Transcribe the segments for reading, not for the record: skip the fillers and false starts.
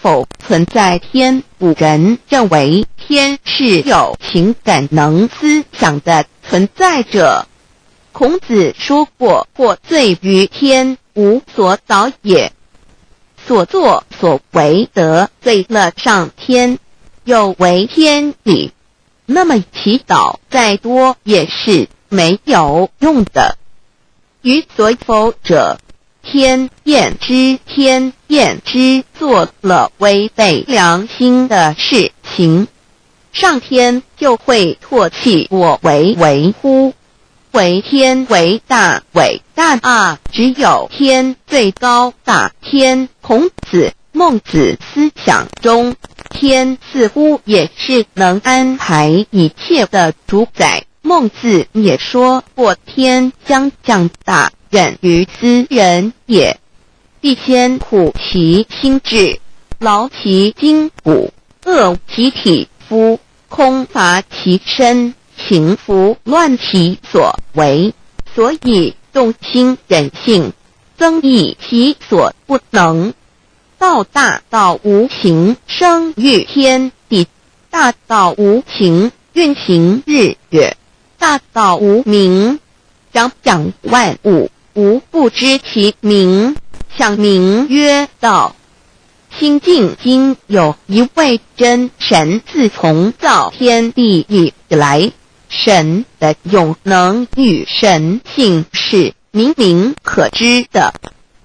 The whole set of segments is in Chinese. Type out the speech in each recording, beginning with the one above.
否存在天？古人认为天是有情感能思想的存在者。孔子说过：或罪于天，无所导也。所作所为得罪了上天，有违天理，那么祈祷再多也是没有用的。于所否者，天厌之，做了违背良心的事情，上天就会唾弃我为乎？为天为大啊！只有天最高大天。孔子、孟子思想中，天似乎也是能安排一切的主宰。孟子也说过：天将降大任于斯人也，必先苦其心志，劳其筋骨，饿其体肤，空乏其身，情拂乱其所为。所以动心忍性，增益其所不能。道大道无情，生育天地；大道无情，运行日月；大道无名，掌万物，无不知其名。想名曰道。心经经有一位真神，自从造天地以来，神的永能与神性是明明可知的，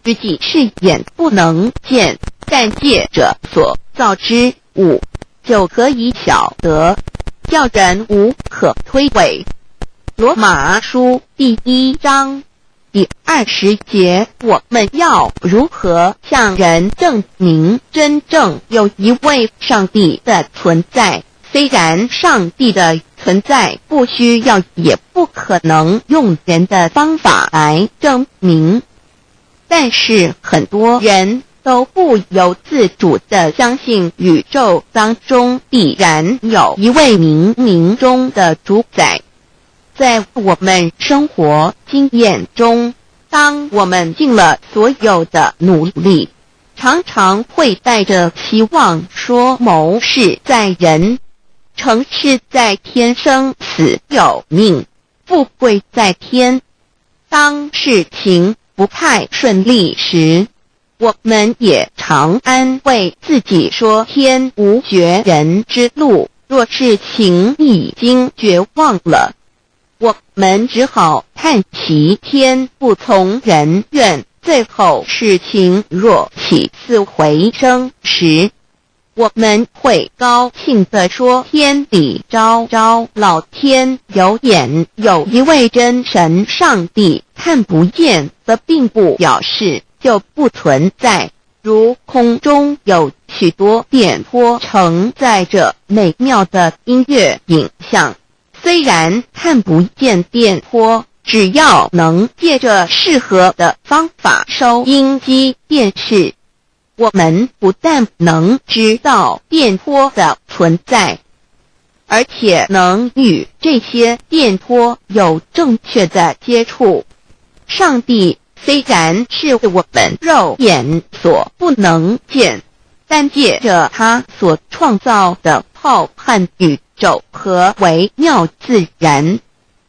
自己是眼不能见，但借着所造之物就可以晓得，叫人无可推诿。罗马书第1章第20节，我们要如何向人证明真正有一位上帝的存在？虽然上帝的存在不需要也不可能用人的方法来证明，但是很多人都不由自主地相信宇宙当中必然有一位冥冥中的主宰。在我们生活经验中，当我们尽了所有的努力，常常会带着期望说谋事在人，成事在天，生死有命，富贵在天。当事情不太顺利时，我们也常安慰自己说天无绝人之路，若事情已经绝望了，我们只好叹息天不从人愿。最后事情若起死回生时，我们会高兴地说天理昭昭，老天有眼，有一位真神上帝，看不见的并不表示就不存在。如空中有许多电波承载着美妙的音乐影像，虽然看不见电波，只要能借着适合的方法收音机电视，我们不但能知道电波的存在，而且能与这些电波有正确的接触。上帝虽然是我们肉眼所不能见，但借着他所创造的浩瀚宇宙和微妙自然，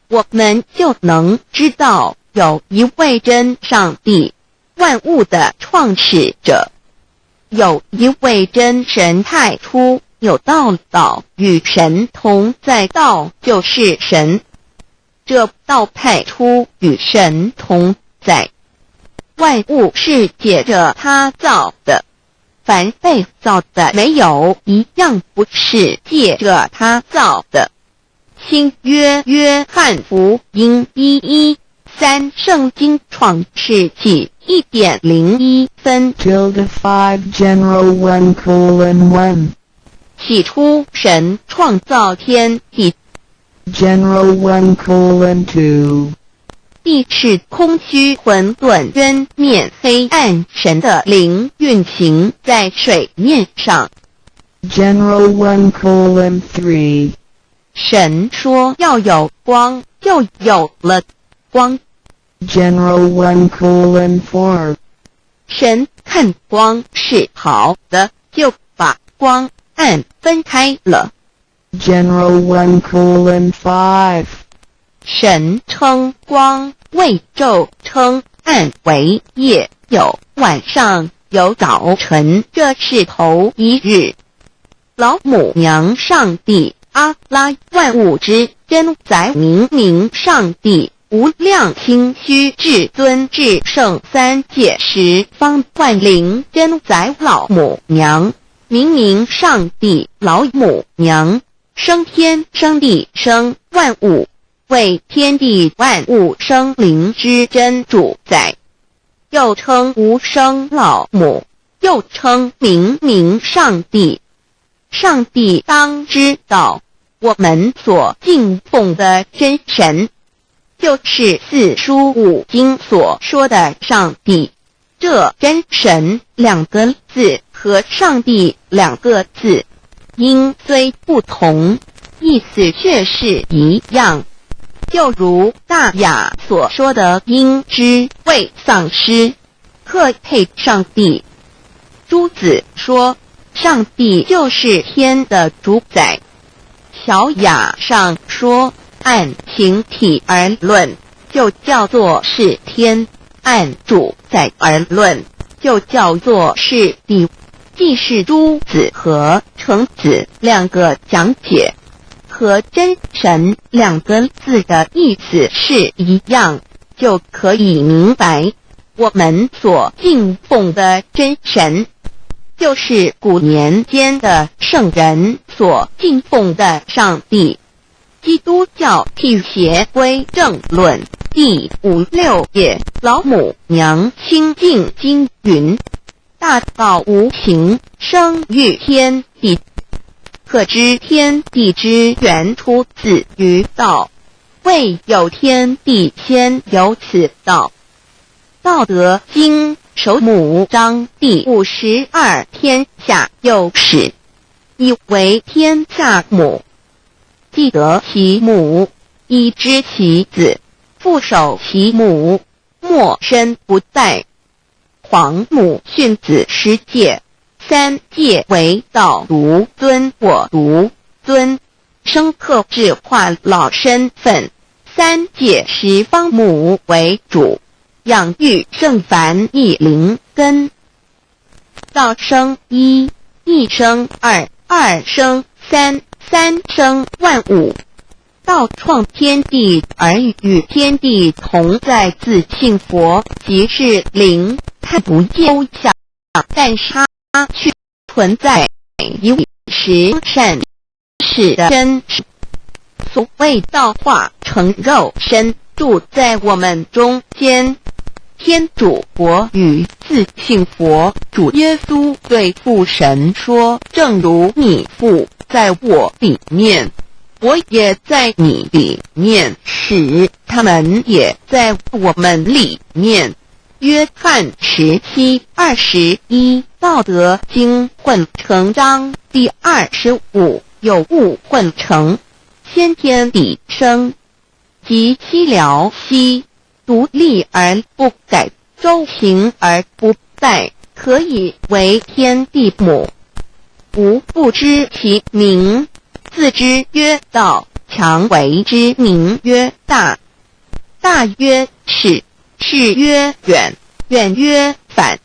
我们就能知道有一位真上帝，万物的创始者。有一位真神太初有道，道与神同在，道就是神。这道太初与神同在，万物是借着他造的，凡被造的没有一样不是借着他造的。新约约翰福音1:13，圣经创世纪1.01分 5 general 1:1 起初神创造天地， general 1:2 地是空虚混沌渊面黑暗，神的灵运行在水面上。 general 1:3 神说要有光，就有了光。 general 1:4 神看光是好的，就把光暗分开了。General 1:5. 神称光为昼，称暗为夜，有晚上，有早晨，这是头一日。老母娘上帝阿拉万物之真宰明明上帝无量清虚至尊至圣三界十方万灵真宰老母娘明明上帝老母娘生天生地生万物，为天地万物生灵之真主宰，又称无生老母，又称明明上帝。上帝当知道，我们所敬奉的真神，就是四书五经所说的上帝。这真神两个字和上帝两个字，音虽不同，意思却是一样。就如大雅所说的音之谓丧失，特配上帝。朱子说上帝就是天的主宰。小雅上说按形体而论，就叫做是天；按主宰而论，就叫做是地。既是朱子和程子两个讲解，和真神两个字的意思是一样，就可以明白，我们所敬奉的真神，就是古年间的圣人所敬奉的上帝。基督教辟邪归正论第56页，老母娘清净经云：大道无形，生育天地，可知天地之源出自于道，未有天地，先有此道。道德经首母章第52，天下有始，以为天下母。既得其母，以知其子，父守其母，莫身不殆。皇母训子十戒，三戒为道独尊我独尊，生克制化老身份。三戒十方母为主，养育圣凡一灵根。道生一，一生二，二生三，三生万物。道创天地而与天地同在，自性佛即是灵，它不究想，但是它却存在于实善是的真实。所谓道化成肉身，住在我们中间。天主佛与自性佛主耶稣对父神说：正如你父在我里面，我也在你里面，使他们也在我们里面。约翰17:21，道德经混成章第25，有物混成，先天地生，即西辽西，独立而不改，周行而不殆，可以为天地母。吾不知其名，自之曰道，强为之名曰大。大曰始，始曰远，远曰反。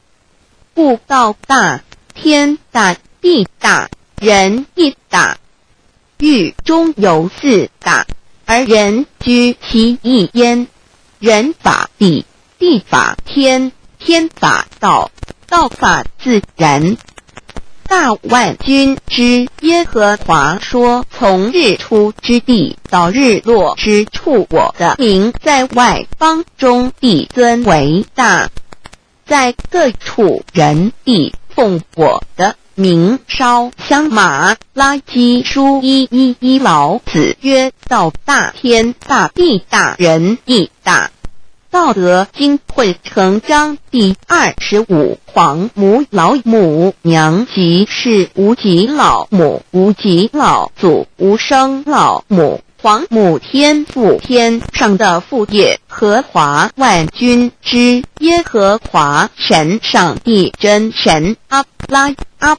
故道大，天大，地大，人亦大。域中有四大，而人居其一焉。人法地，地法天，天法道，道法自然。大万军之耶和华说：从日出之地到日落之处，我的名在外邦中必尊为大。在各处人地奉我的名烧香。马拉基书1:1，老子曰：道大，天大，地大，人亦大。道德经混成章第25，皇母老母娘即是无极老母，无极老祖，无生老母，皇母天父，天上的父耶和华万军之耶和华神，上帝真神，阿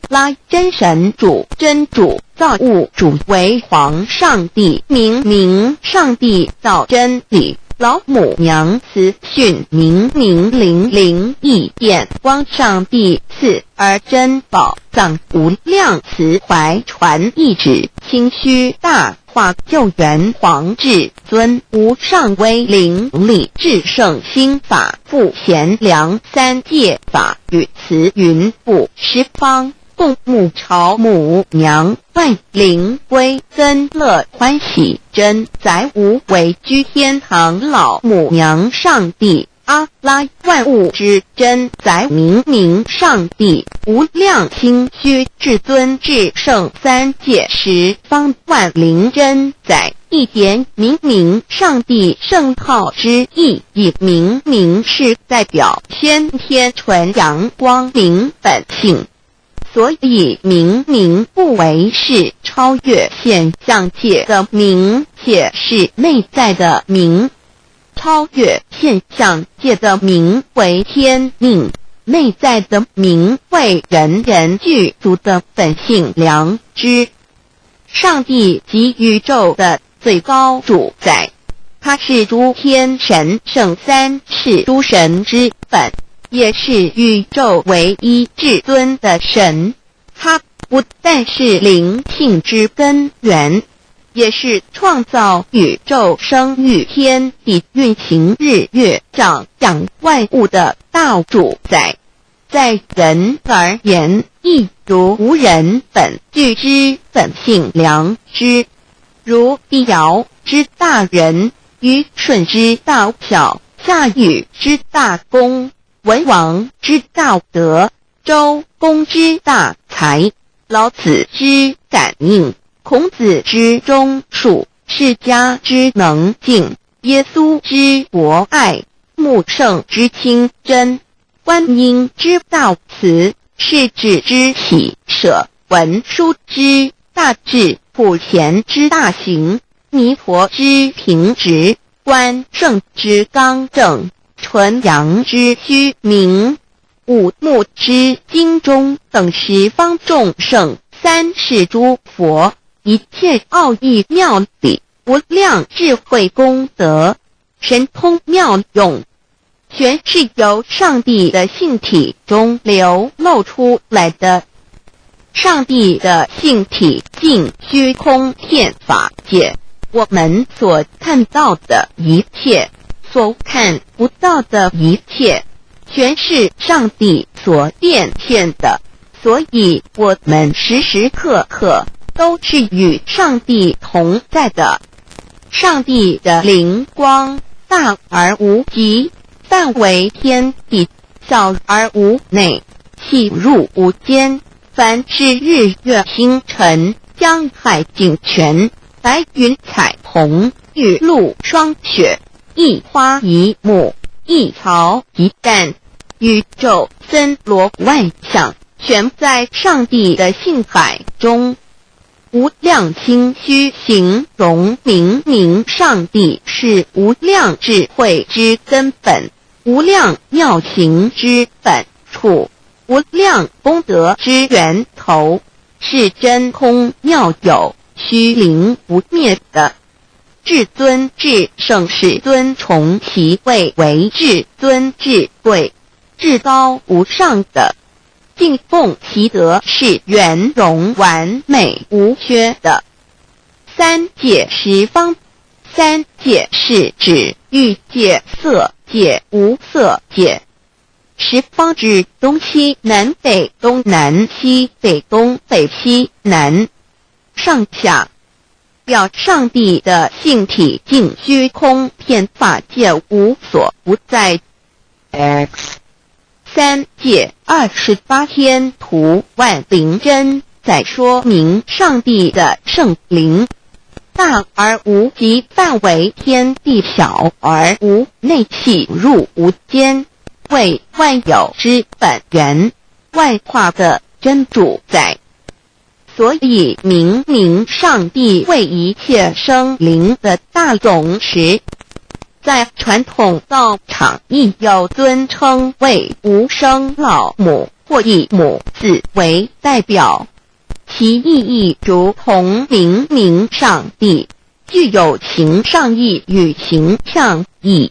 拉真神主，真主造物主为皇上帝，明上帝造真理，老母娘慈训明灵义眼光，上帝赐而真宝藏无量慈怀传一旨，清虚大化救援皇至尊无上威灵力至圣心法复贤良三界法语慈云布十方共沐朝母娘万灵归增乐欢喜真载无为居天堂老母娘上帝阿拉万物之真载明上帝无量清虚至尊至圣三界十方万灵真载一点明上帝圣号之意以明是代表先天纯阳光明本性，所以明不为是超越现象界的明，且是内在的明。超越现象界的明为天命，内在的明为人具足的本性良知。上帝即宇宙的最高主宰，他是诸天神圣三世诸神之本，也是宇宙唯一至尊的神。他不但是灵性之根源，也是创造宇宙生育天地运行日月长养万物的大主宰。在人而言，亦如无人本具之本性良知，如帝尧之大仁，虞舜之大巧，夏禹之大功，文王之大德，周公之大才，老子之感应，孔子之忠恕，释迦之能静，耶稣之博爱，穆圣之清真，观音之大慈，世子之喜舍，文殊之大智，普贤之大行，弥陀之平直，观圣之刚正，纯阳之虚明，五目之精中等十方众圣，三世诸佛，一切奥义妙理，无量智慧功德，神通妙用，全是由上帝的性体中流露出来的。上帝的性体尽虚空遍法界，我们所看到的一切，所看不到的一切，全是上帝所变现的，所以我们时时刻刻都是与上帝同在的。上帝的灵光大而无极，范围天地，小而无内，细入无间。凡是日月星辰，江海井泉，白云彩虹，雨露霜雪，一花一木，一草一干，宇宙森罗万象，全在上帝的性海中。无量清虚形容明上帝是无量智慧之根本，无量妙行之本处，无量功德之源头，是真空妙有，虚灵不灭的。至尊至圣世尊崇其位为至尊至贵，至高无上的，敬奉其德是圆融完美无缺的。三界十方，三界是指欲界、色界、无色界。十方指东西南北东南西北东北西南上下，表上帝的性体尽虚空遍法界无所不在。 X 三界28天图万灵真，在说明上帝的圣灵大而无极，范围天地，小而无内，细入无间，为万有之本源，万化的真主宰。所以明明上帝为一切生灵的大总时，在传统道场亦有尊称为无生老母，或以母字为代表，其意义如同明明上帝具有形上义与形象义，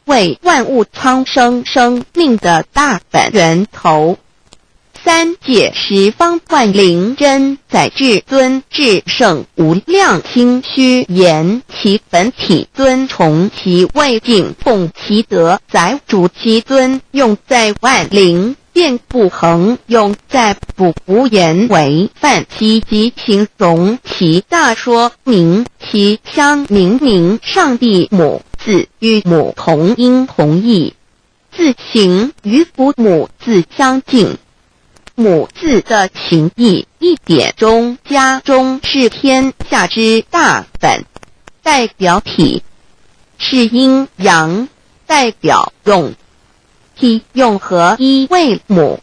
为万物苍生生命的大本源头。三界十方万灵真在至尊至圣无量清虚言其本体尊崇其位敬奉其德载主其尊用在万灵便不恒用在不无言为范其即形容其大说明其相明明上帝母字与母同音同义，字形与父母字相近。母字的情义一点中加中是天下之大本，代表体是阴阳，代表用体用合一为母，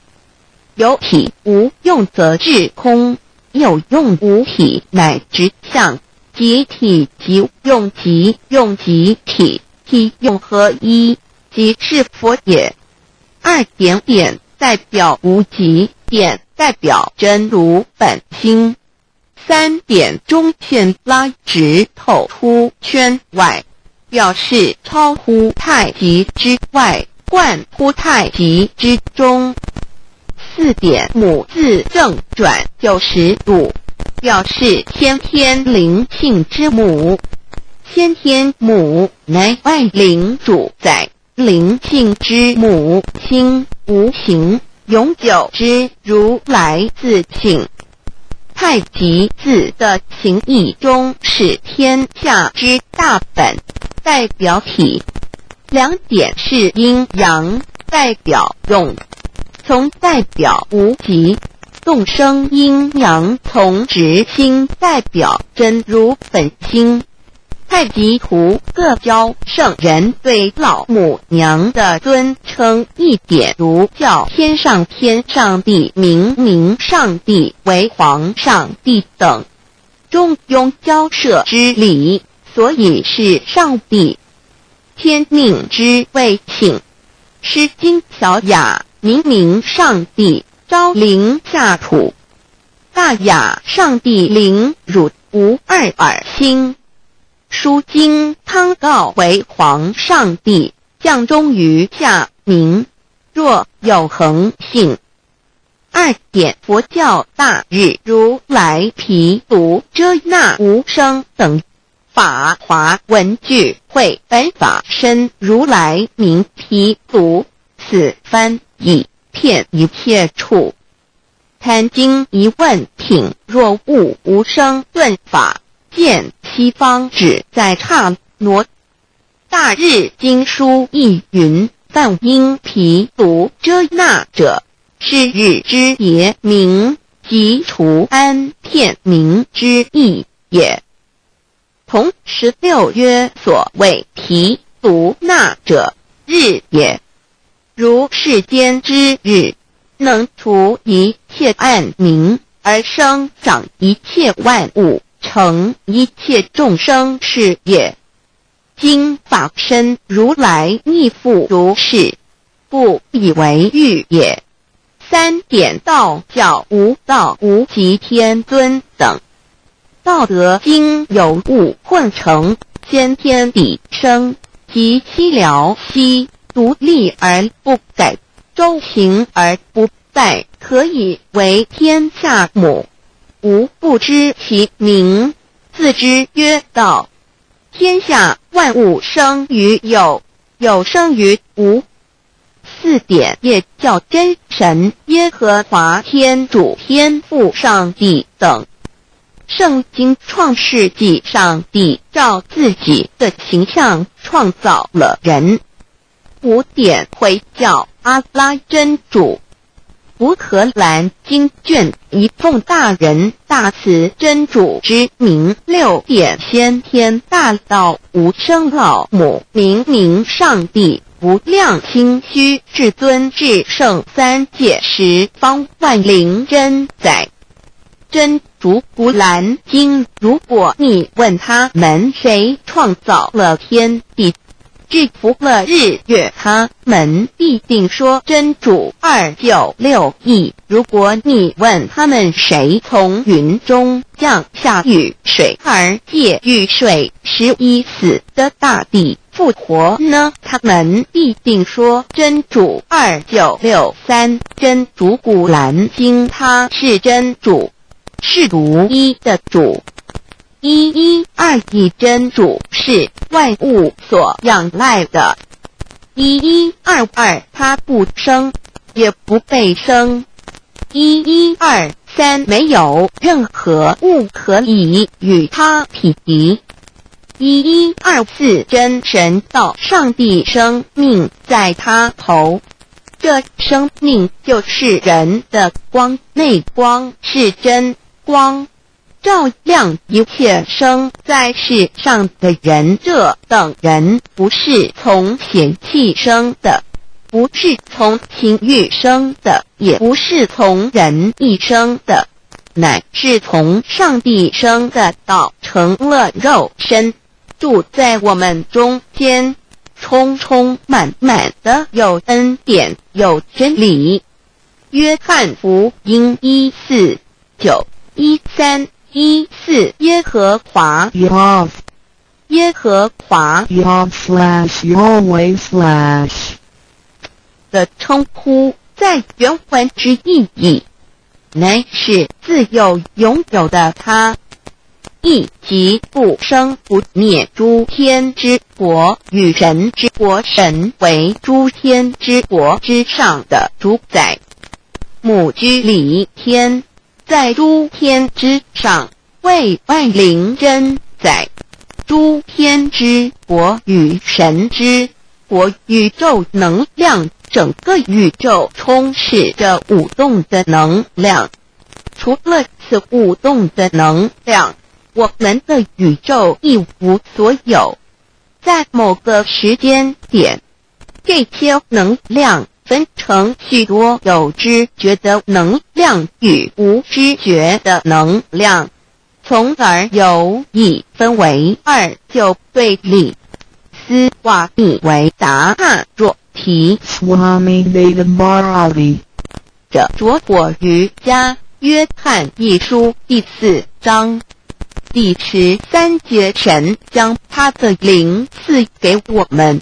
有体无用则至空，有用无体乃直相，即体即用即用即体，体用合一即是佛也。二点点代表无极，点代表真如本心，三点中线拉直透出圈外，表示超乎太极之外，贯乎太极之中。四点母字正转90度，表示先天灵性之母，先天母乃外灵主宰，灵性之母心无形永久之如来自性。太极字的情义中是天下之大本，代表体，两点是阴阳，代表用，从代表无极，众生阴阳从直心代表真如本心。太极图各教圣人对老母娘的尊称一点如叫天上帝明明上帝为皇上帝等，中庸交涉之理，所以是上帝。天命之谓请，诗经小雅明明上帝昭灵下土，大雅上帝灵汝无二耳心。书经汤告为皇上帝降中于下民，若有恒性。二点佛教大日如来毗卢遮那无生等法华文具会本法身如来名毗卢，此翻译遍一切处。坛经一问品若悟无生顿法，见西方旨在刹那。大日经书亦云，梵音毗卢遮那者，是日之别名，即除安片名之意也。同16曰所谓毗卢那者，日也。如世间之日，能除一切暗明，而生长一切万物，成一切众生是也。今法身如来逆复如是，不以为喻也。三点道教无道无极天尊等，道德经有物混成，先天地生，即悉了悉，独立而不改，周行而不殆，可以为天下母。吾不知其名，自之曰道。天下万物生于有，有生于无。四点也叫真神耶和华天主天父上帝等。圣经创世纪上帝照自己的形象创造了人。五点回教阿拉真主。乌克兰经卷一奉大人大慈真主之名，六点先天大道无生老母明明上帝无量清虚至尊至圣三界十方万灵真在。真主古兰经，如果你问他们谁创造了天地，制服了日月，他们必定说真主296亿。如果你问他们谁从云中降下雨水而借雨水使已死的大地复活呢？他们必定说真主2963。真主古兰经，他是真主，是独一的主。112真主是万物所仰赖的。1122他不生，也不被生。1123没有任何物可以与他匹敌。1124真神道上帝生命在他头，这生命就是人的光，内光是真光，照亮一切生在世上的人。这等人不是从邪气生的，不是从情欲生的，也不是从人意生的，乃是从上帝生的道成了肉身，住在我们中间，充充满满的有恩典，有真理。约翰福音1491314耶和华 Yav 耶和华 Yav/Yahweh/ 的称呼，在原文之意义，乃是自有拥有的他，亦即不生不灭诸天之国与神之国，神为诸天之国之上的主宰，母居里天，在诸天之上，为万灵真宰。诸天之国与神之国，宇宙能量，整个宇宙充斥着舞动的能量。除了此舞动的能量，我们的宇宙一无所有。在某个时间点，这些能量分成许多有知觉的能量与无知觉的能量，从而有以分为二，就对立。斯瓦米维达哈若提 Swami Vedabharati 者着火于家约翰一书第4章第13节，神将他的灵赐给我们，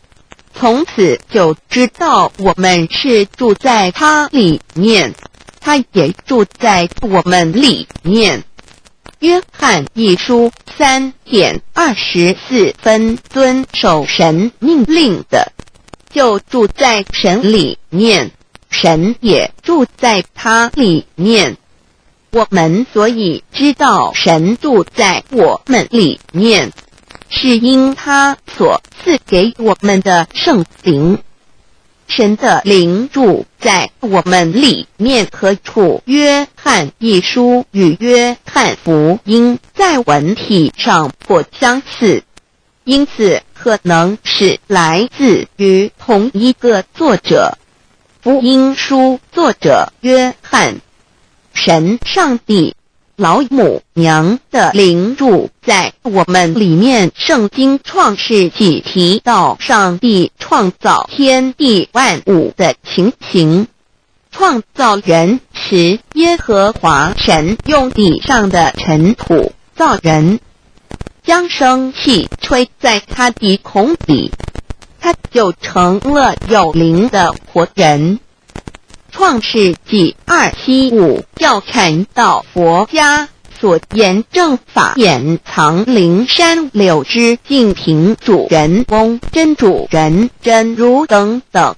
从此就知道我们是住在他里面，他也住在我们里面。约翰一书3:24遵守神命令的，就住在神里面，神也住在他里面。我们所以知道神住在我们里面，是因他所赐给我们的圣灵。神的灵住在我们里面何处？约翰一书与约翰福音在文体上颇相似，因此可能是来自于同一个作者。福音书作者约翰，神上帝老母娘的灵住在我们里面。圣经创世纪提到上帝创造天地万物的情形，创造人时，耶和华神用地上的尘土造人，将生气吹在他鼻孔里，他就成了有灵的活人。创世纪275教传道佛家所言正法掩藏灵山柳枝净瓶主人翁真主人真如等等。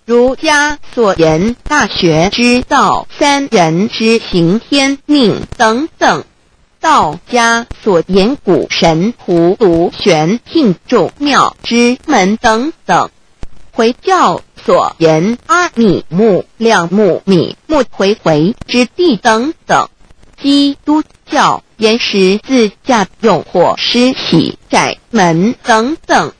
儒家所言大学之道三人之行天命等等。道家所言古神荼毒玄牝众妙之门等等。回教所言阿米木、亮木、米木回回之地等等。基督教言十字架、用火施洗、窄门等等。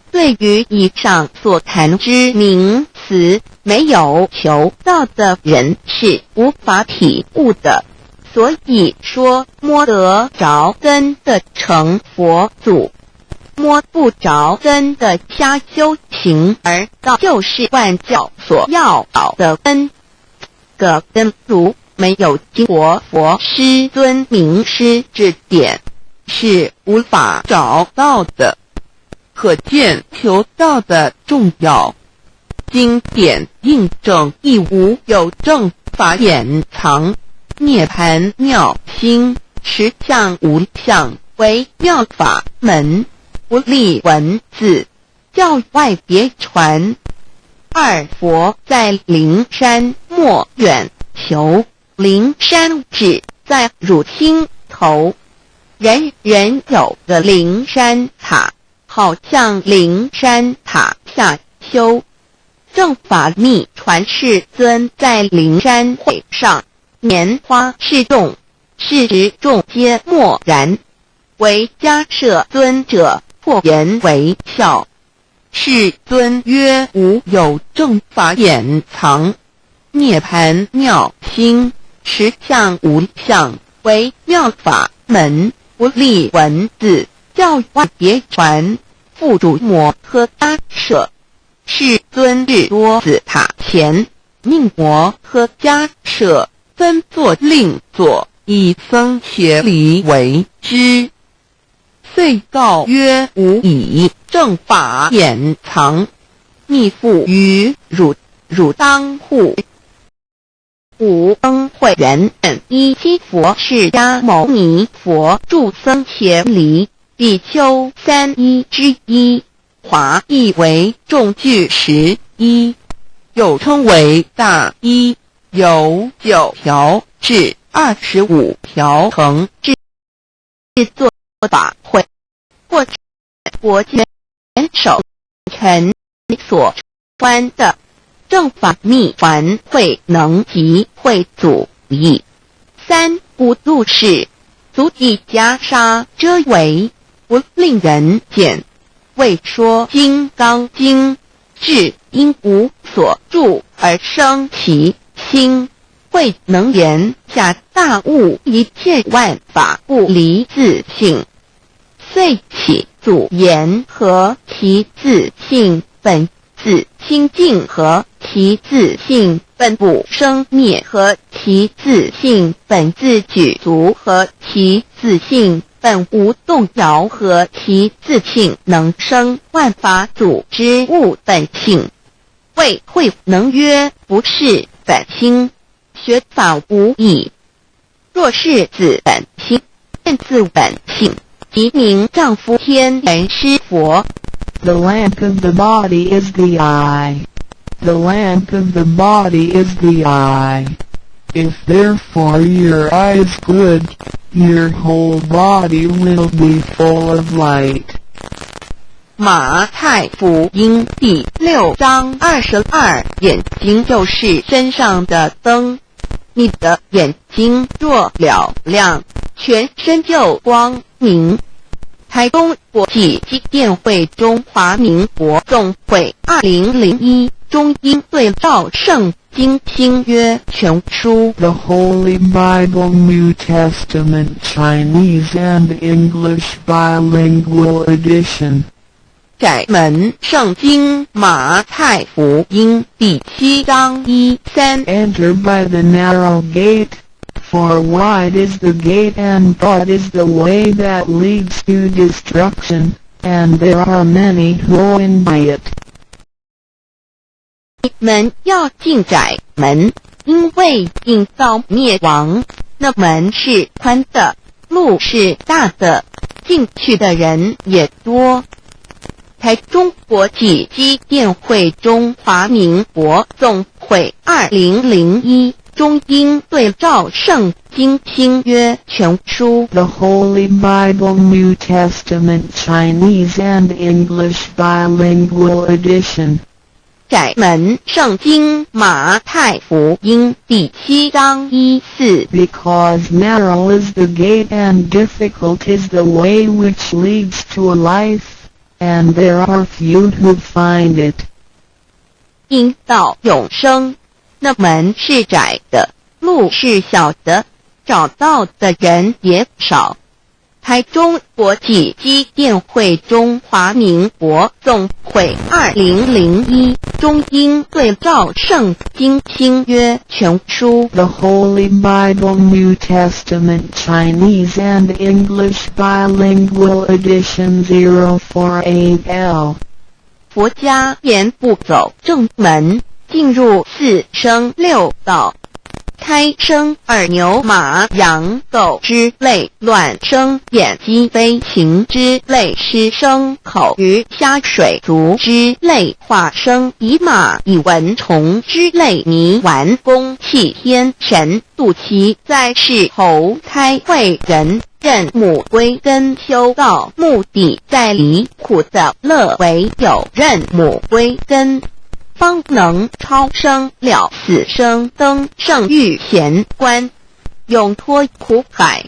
对于以上所谈之名词，没有求道的人是无法体悟的。所以说摸得着根的成佛祖，摸不着根的瞎修行而道，就是万教所要找的根。个根如没有经过佛师尊名师指点，是无法找到的。可见求道的重要。经典印证亦无有正法掩藏，涅盘妙心，实相无相，为妙法门，不立文字，教外别传。二佛在灵山莫远求，灵山只在汝心头。人人有个灵山塔，好像灵山塔下修。正法密传世尊在灵山会上，拈花示众，是时众皆默然，唯迦摄尊者破颜为笑。世尊曰：无有正法掩藏，涅盘妙心，实相无相，为妙法门，不立文字，教外别传。复主摩诃迦摄。世尊至多子塔前，命摩诃迦摄分作令座，以僧协离为之。遂告曰：吾以正法掩藏，逆复于汝当护。吾恩惠元依七佛释迦牟尼佛助僧协离比丘31之一，华译为众具11，又称为大一，由9条至25条成制作法会，或国元首臣所传的正法密传会能及会祖义。三不入世，足以袈裟遮为，不令人见。为说金刚经，至因无所住而生其心，慧能言下大悟，一切万法不离自性。遂起祖言和其自性本自清净，和其自性本不生灭，和其自性本自具足，和其自性本无动摇，和其自性能生万法组之物本性。谓慧能曰：不是本心，学法无益。若是自本心，见自本性，即名丈夫天人师佛。The lamp of the body is the eye. The lamp of the body is the eye. If therefore your eye is good, your whole body will be full of light. 马太福音第6章22，眼睛就是身上的灯。你的眼睛若了亮，全身就光明。台东国际机电会中华民国总会2001中英对照圣经新约全书 The Holy Bible New Testament Chinese and English Bilingual Edition. 窄门圣经马太福音第7章1、3 Enter by the narrow gate, for wide is the gate and broad is the way that leads to destruction, and there are many who go in by it. 门要进窄门，因为引到灭亡。那门是宽的，路是大的，进去的人也多。台中国际机电会中华民国总会2001中英对照圣经新约全书 The Holy Bible New Testament Chinese and English Bilingual Edition. 窄门圣经马太福音第7章1、4 Because narrow is the gate and difficult is the way which leads to life, and there are few who find it. 因到永生，那门是窄的，路是小的，找到的人也少。台中国际机电会中华民国总会2001中英对照圣经新约全书 The Holy Bible New Testament Chinese and English Bilingual Edition 048L 佛家言不走正门，进入四声六道，开生耳牛马羊狗之类卵生眼鸡飞禽之类狮生口鱼虾水族之类化生以马以蚊虫之类泥丸公气天神度其在世投胎为人，任母归根修道，目的在离苦的乐，唯有任母归根，方能超生了死生，登圣域贤官，永脱苦海。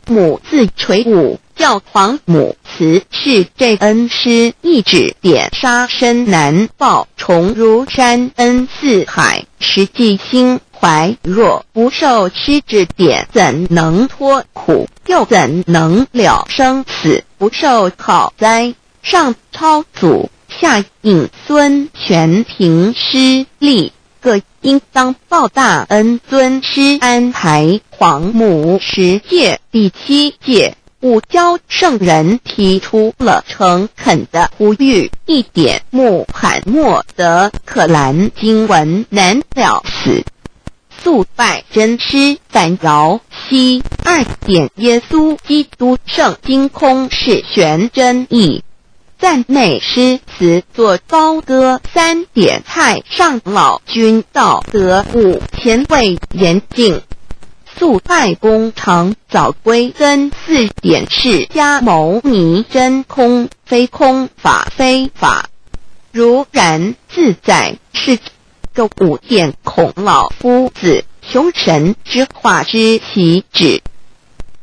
母字垂武，教皇母慈是这恩师，一指点杀身难报，重如山恩似海，实际心怀若不受师指点，怎能脱苦，又怎能了生死，不受考灾。上超祖，下引孙全凭师力，各应当报大恩，尊师安排。皇母10诫第7诫，五教圣人提出了诚恳的呼吁，一点穆罕默德可兰经文难了死。肃拜真师反饶西，2点耶稣基督圣经空是玄真义，赞美诗词作高歌，3点太上老君道德5前卫严谨，肃拜公常早归根，4点释迦牟尼真空非空法非法，如然自在是个5点孔老夫子雄神之化之其旨，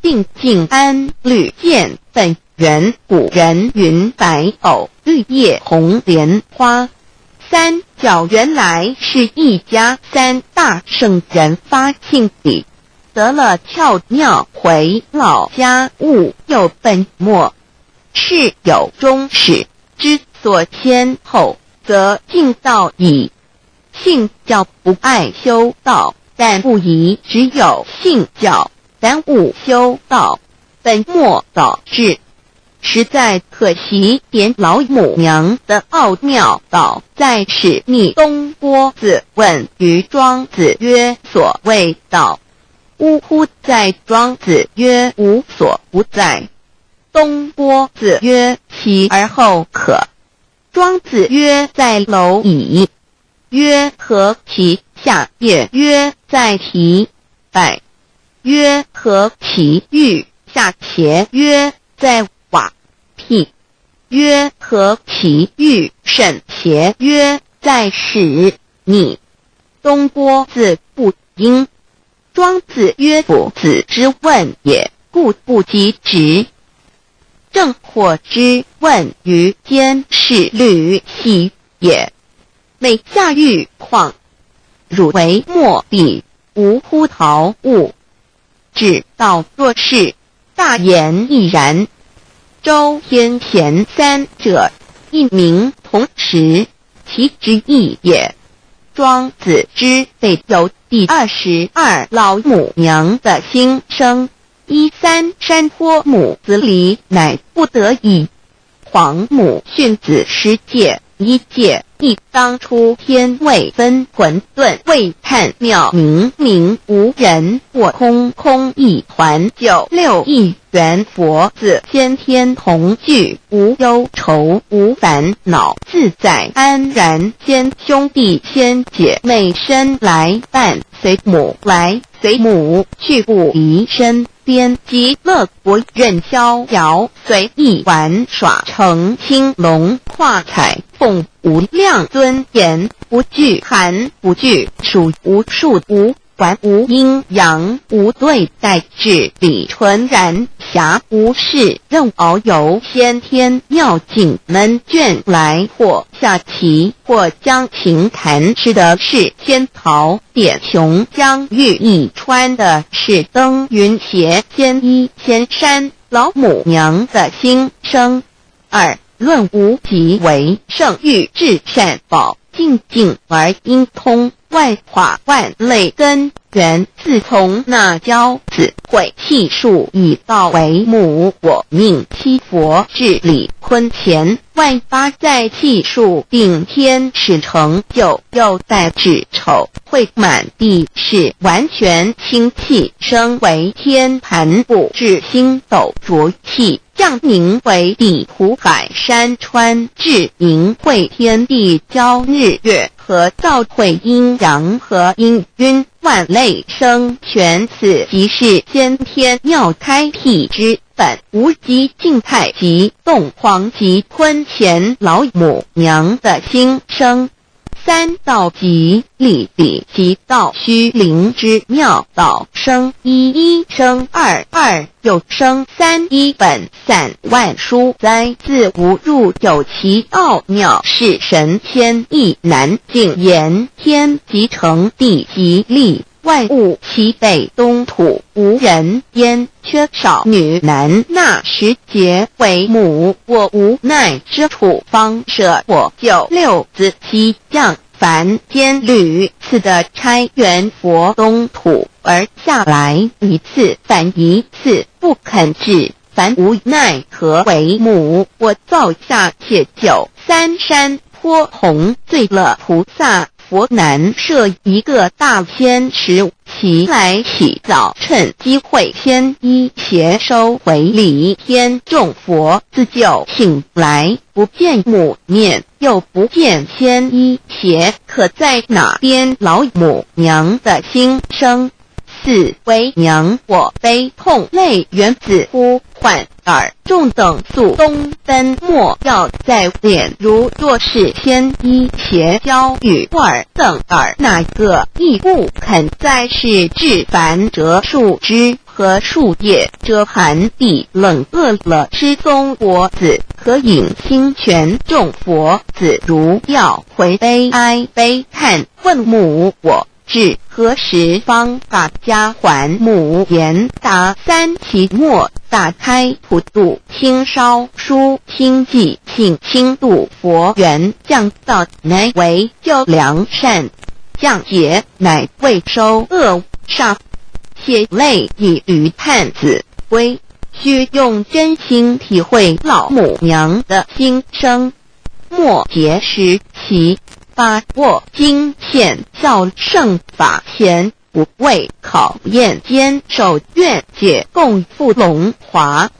定静安律见本源，古人云白藕绿叶红莲花。3角原来是一家3大圣人发庆礼，得了窍妙，回老家务有本末，事有终始，之所先后，则敬道矣。信教不爱修道，但不宜只有信教，耽误修道，本末倒置。实在可惜，点老母娘的奥妙道在使逆东郭子问于庄子曰：所谓道，呜呼！在庄子曰：无所不在。东郭子曰：其而后可。庄子曰：在蝼蚁。曰：何其下？也曰：在蹄。百。曰：何其欲？下且曰：在瓦辟。曰：何其欲？甚且曰：在使逆。东郭子不应。庄子曰：夫子之问也，故不及直。正或之问于间，是履兮也。每下欲况，汝为莫必，无乎陶物。只道若是，大言亦然。周天贤3者，一名同时，其之义也。庄子之备有第22老母娘的心声，13山坡母子礼，乃不得已。皇母训子10诫，1诫亦当初天未分，混沌未探妙明，明无人，或空空一团，96亿元佛子先天同具，无忧愁无烦恼，自在安然，先兄弟先姐妹身来伴，随母来随母去，不离身边，极乐国任逍遥，随意玩耍，成青龙跨彩凤，无量尊严，不惧寒不惧暑，无数无观无阴阳，无对待治理，纯然暇无事，任遨游先天妙境，能卷来或下棋，或将琴弹，吃的是仙桃点琼，将玉翼穿的是登云鞋，仙衣仙衫，老母娘的心声。二，论无极为圣域至善宝，静静而应通，外化万类根源。自从那教子会气数以道为母，我命七佛治理坤乾，外八在气数定天使成就，又待至丑会满地是完全清气，升为天盘布至星斗浊气，降凝为地湖海山川，至明会天地交日月，和造会阴阳和阴晕，万类生全，此即是先天妙开辟之本。无极静态及动黄及坤乾老母娘的心声。三，道极理理及道虚灵之妙道生一，一生二，二又生三，一本散万殊哉，自无入有其奥妙，是神仙亦难尽言。天即成地即立，万物其北东土，无人焉，缺少女男，那时节为母，我无奈之处，方舍我就六子西降凡间屡次的差援佛东土，而下来一次反一次，不肯治，凡无奈何为母，我造下且就三山颇红，醉了菩萨佛难设一个大仙池，其来起早，趁机会先一邪收回礼，天众佛自就醒来，不见母面，又不见先一邪，可在哪边老母娘的心声？四，为娘我悲痛泪源自呼唤耳，众等速东奔，莫要再敛，如若是先一邪教与耳等耳，哪个亦不肯再是至凡折树枝和树叶，遮寒地冷，饿了吃松果子，可饮清泉，众佛子如要回悲哀悲叹，问母我至何时方把家还母？言答三，其末打开普度清烧书清寂，请清度佛缘，降道乃为救良善，降劫乃为收恶煞，血泪以于探子归，须用真心体会老母娘的心声。末节时期，把握经现效圣法前，不畏考验，坚守愿解，共赴龙华，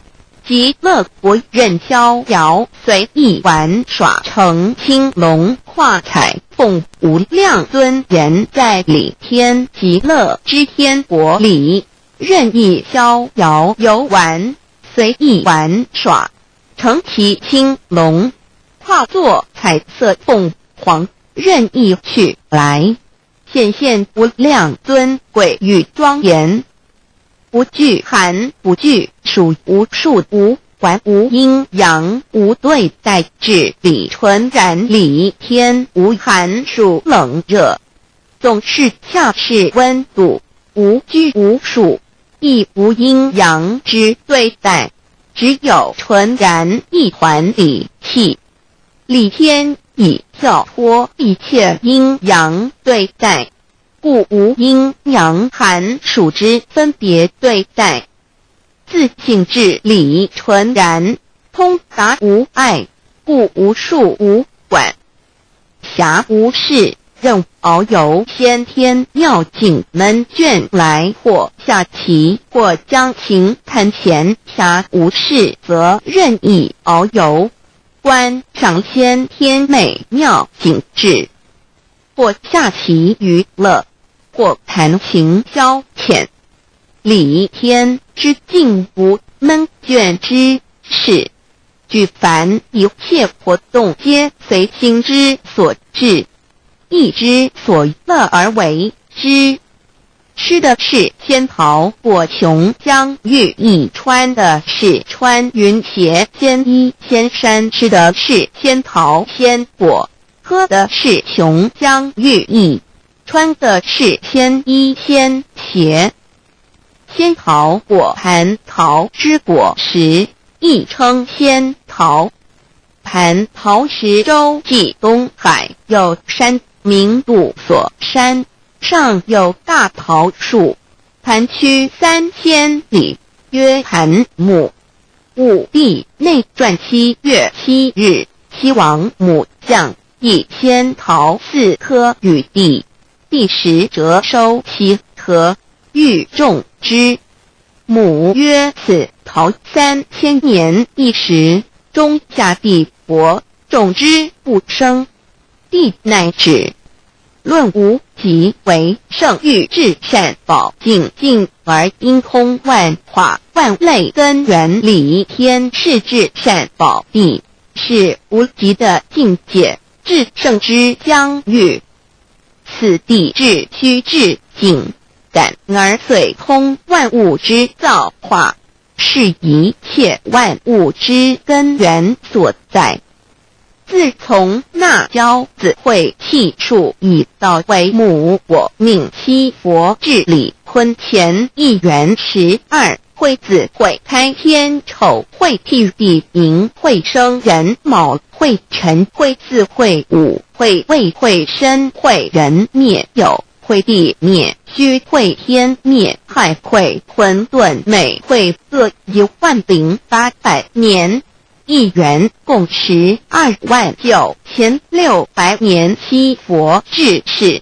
极乐国任逍遥，随意玩耍，成青龙化彩凤，无量尊严在里天极乐之天国里，任意逍遥游玩，随意玩耍，成其青龙，化作彩色凤凰，任意去来，显现无量尊贵与庄严，不惧寒，不惧暑，无数无管，无阴阳，无对待治理，纯然理天，无寒暑冷热，总是恰是温度，无拘无束，亦无阴阳之对待，只有纯然一团理气，理天以跳脱一切阴阳对待，故无阴阳寒暑之分别对待，自性至理纯然，通达无碍，故无束无管，暇无事，任遨游先天妙境，能卷来或下棋，或将琴弹前，暇无事，则任意遨游，观赏先天美妙景致，或下棋娱乐，或弹琴消遣，理天之境无闷倦之事，举凡一切活动皆随心之所至，意之所乐而为之，吃的是仙桃果琼浆玉液，穿的是穿云鞋仙衣仙衫，吃的是仙桃仙果，喝的是琼浆玉液，穿的是仙衣仙鞋。仙桃果蟠桃之果实，亦称仙桃。蟠桃实洲际东海有山名杜所山，上有大桃树，蟠区3000里，曰蟠母。武帝内传7月7日，西王母将以仙桃4颗与帝，帝时折收其核，欲种之。母曰：此桃3000年一时，终下地薄，种之不生。帝乃止。论无极为圣欲至善宝净净而因空万化万类根源理天是至善宝地，是无极的境界，至圣之疆域。此地至虚至静感而遂通万物之造化，是一切万物之根源所在。自从那骄子会气数以道为母，我命七佛治理坤前1元12，会子会开天丑，会替地寅，会生人卯，会辰，会巳，会午，会未，会申，会人灭酉，会地灭戌，会天灭亥，会混沌昧，会各10800年。1元共129600年。七佛治世，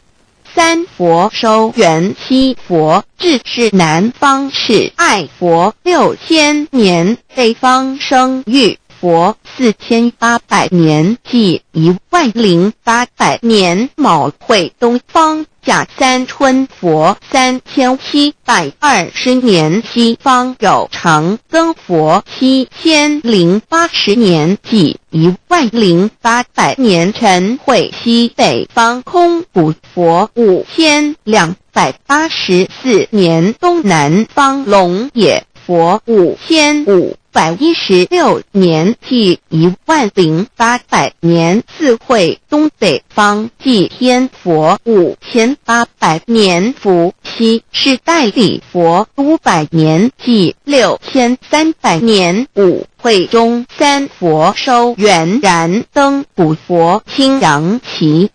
三佛收元，七佛治世南方是爱佛6000年，北方生玉佛4800年，即10800年。卯会东方甲三春佛3720年，西方有长庚佛7080年，即10800年。辰会西北方空谷佛5284年，东南方龙野佛5516年，即10800年。四会东北方祭天佛5800年，伏羲是代理佛500年，即6300年。五会中三佛收元，燃灯古佛清阳旗，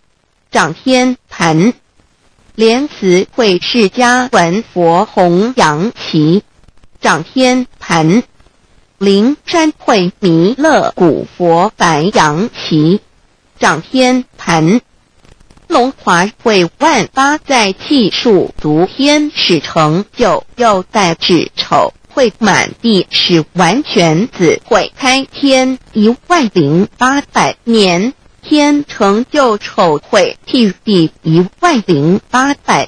掌天盘。莲慈会释迦文佛弘扬旗，掌天盘。灵山会弥勒古佛白杨旗，掌天盘。龙华会万八在气数足天使成就，又代指丑会满地是完全子会开天10800年，天成就丑会替地10800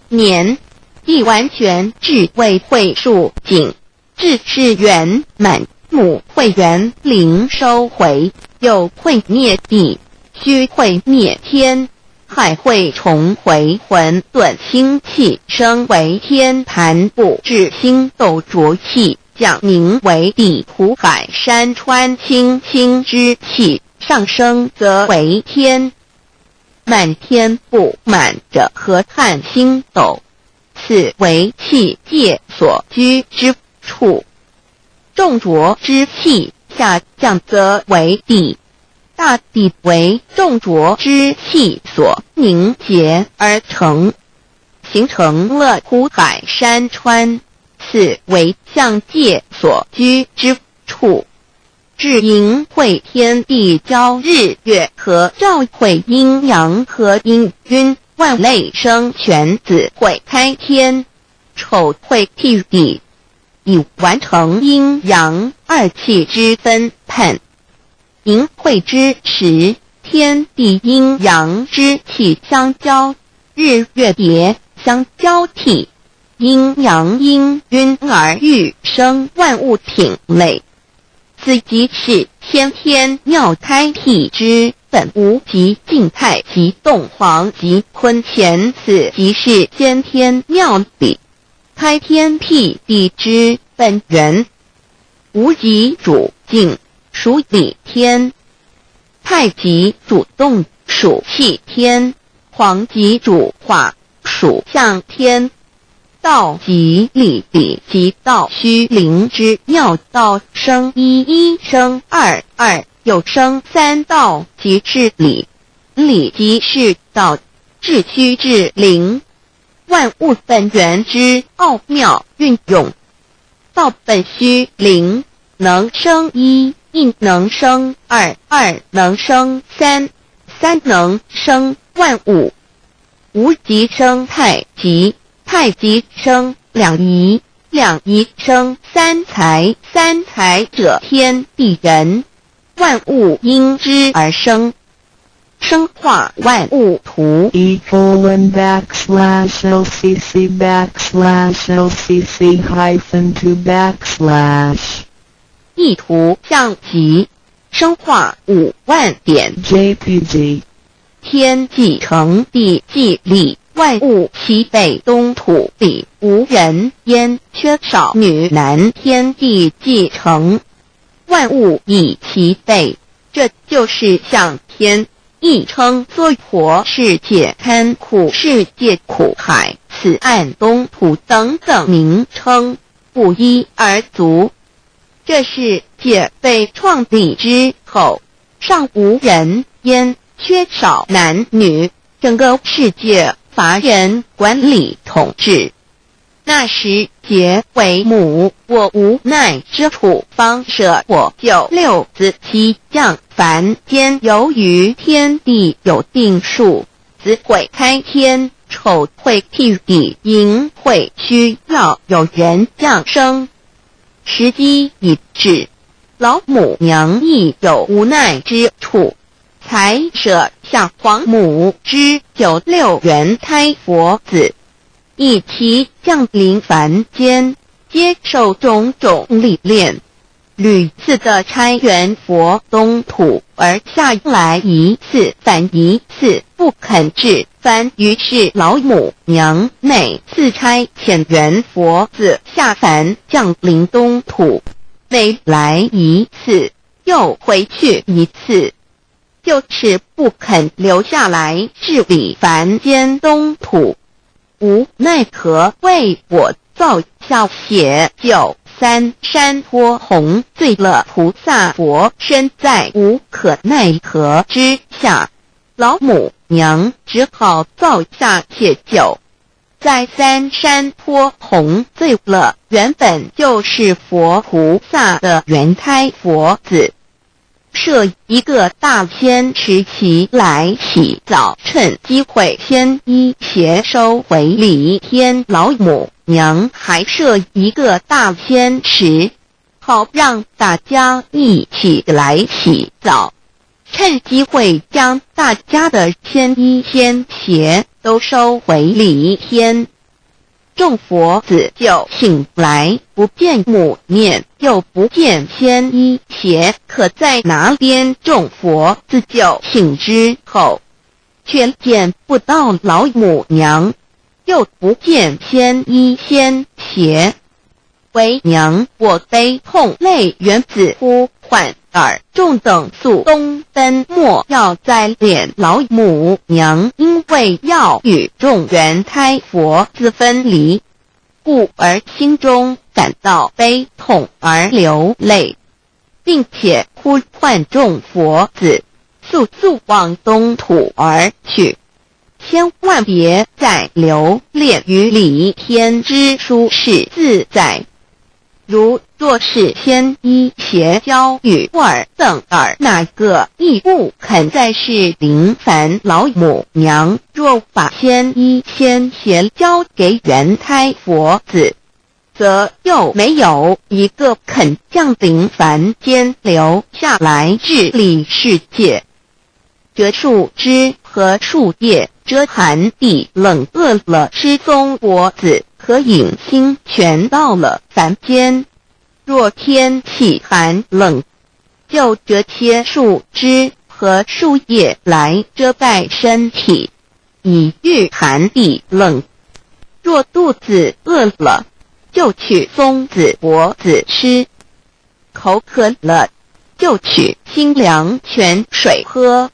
年，地完全至为会数景，至是圆满。母会元灵收回，又会灭地，戌会灭天，亥会重回混沌星气，生为天盘部，至星斗浊气，降名为地土海山川清清之气，上升则为天。满天布满着河汉星斗，此为气界所居之处。重浊之气下降则为地，大地为重浊之气所凝结而成，形成了土海山川，此为象界所居之处。至寅会天地交日月和照会阴阳和阴晕，万类生全子会开天，丑会替地，以完成阴阳二气之分判。寅会之时，天地阴阳之气相交，日月别相交替，阴阳阴晕而育生万物品类。此即是先天妙开辟之本无极静态即动黄即坤乾，此即是先天妙理。开天辟地之本源，无极主静，属理天；太极主动，属气天；黄极主化，属象天。道即理，理即道虚灵之妙道，生一，一生二，二又生三，道即是理，理即是道，至虚至灵，万物本源之奥妙运用。道本虚灵，能生一，一能生二，二能生三，三能生万物。无极生太极，太极生两仪，两仪生三才，三才者天地人，万物因之而生，生化万物图。e://lcc_lcc-2 意图象极，生化5万点。 jpg 天既成，地既立，万物其北东土里，无人焉，缺少女男，天地既成，万物以其北，这就是象天，亦称娑婆世界、堪苦世界、苦海、此岸东土等等名称，不一而足。这世界被创立之后，尚无人焉，缺少男女，整个世界乏人管理统治。那时桀为母，我无奈之处，方舍我9六子妻降凡间。由于天地有定数，子会开天，丑会辟地，寅会需要有人降生。时机已至，老母娘亦有无奈之处，才舍下皇母之9六元胎佛子，以其降临凡间，接受种种历练，屡次的差援佛东土，而下来一次反一次，不肯治凡。于是老母娘每次差遣援佛子下凡降临东土，每来一次又回去一次，就是不肯留下来治理凡间东土。无奈何为我造下血酒3山坡红，醉了菩萨佛身在无可奈何之下，老母娘只好造下血酒，在3山坡红醉了原本就是佛菩萨的原胎佛子，设一个大仙池其来洗澡，趁机会先衣邪收回礼天。老母娘还设一个大仙池，好让大家一起来洗澡，趁机会将大家的仙衣仙鞋都收回礼天。众佛子就醒来，不见母面，又不见仙衣鞋，可在哪边？众佛子就醒之后，却见不到老母娘，又不见仙衣仙鞋。为娘我悲痛泪源子呼唤耳众等速东奔，莫要再怜老母娘，因为要与众原胎佛子分离，故而心中感到悲痛而流泪，并且呼唤众佛子速速往东土而去，千万别再留恋于礼天之舒适自在。如若是仙衣鞋交与尔等儿，哪个亦不肯再是临凡老母娘？若把仙衣仙鞋交给原胎佛子，则又没有一个肯降临凡间留下来治理世界。这树枝和树叶遮寒地冷，饿了吃松果子，和饮清泉到了凡间。若天气寒冷，就折切树枝和树叶来遮盖身体，以御寒地冷。若肚子饿了，就取松子果子吃；口渴了，就取清凉泉水喝。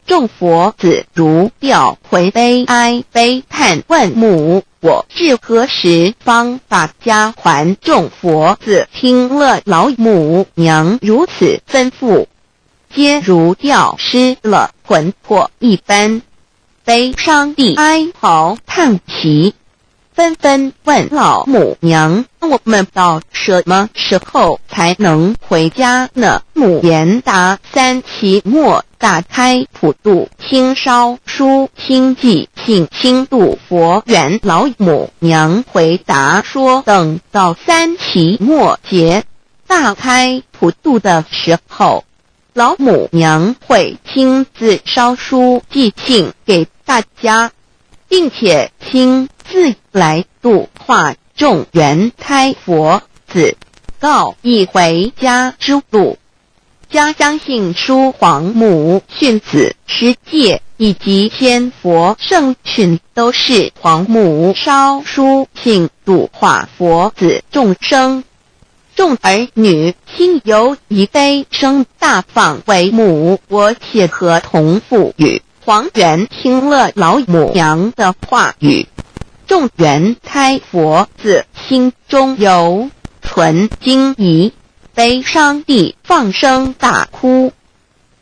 众佛子如调回悲哀悲叹问母，我至何时方把家还？众佛子听了老母娘如此吩咐，皆如吊失了魂魄一般，悲伤地哀嚎叹息，纷纷问老母娘：我们到什么时候才能回家呢？母言答：3期末打开普度清烧书清寂信清度佛缘。老母娘回答说：等到3期末节大开普度的时候，老母娘会亲自烧书寄信给大家，并且亲自来度化众缘胎佛子，告一回家之路。家相信书皇母训子师戒以及仙佛圣训都是皇母烧书信度化佛子众生。众儿女心有一悲生大放为母，我且合同赋予。皇元听了老母娘的话语，众缘胎佛子心中有存惊疑，悲伤地放声大哭。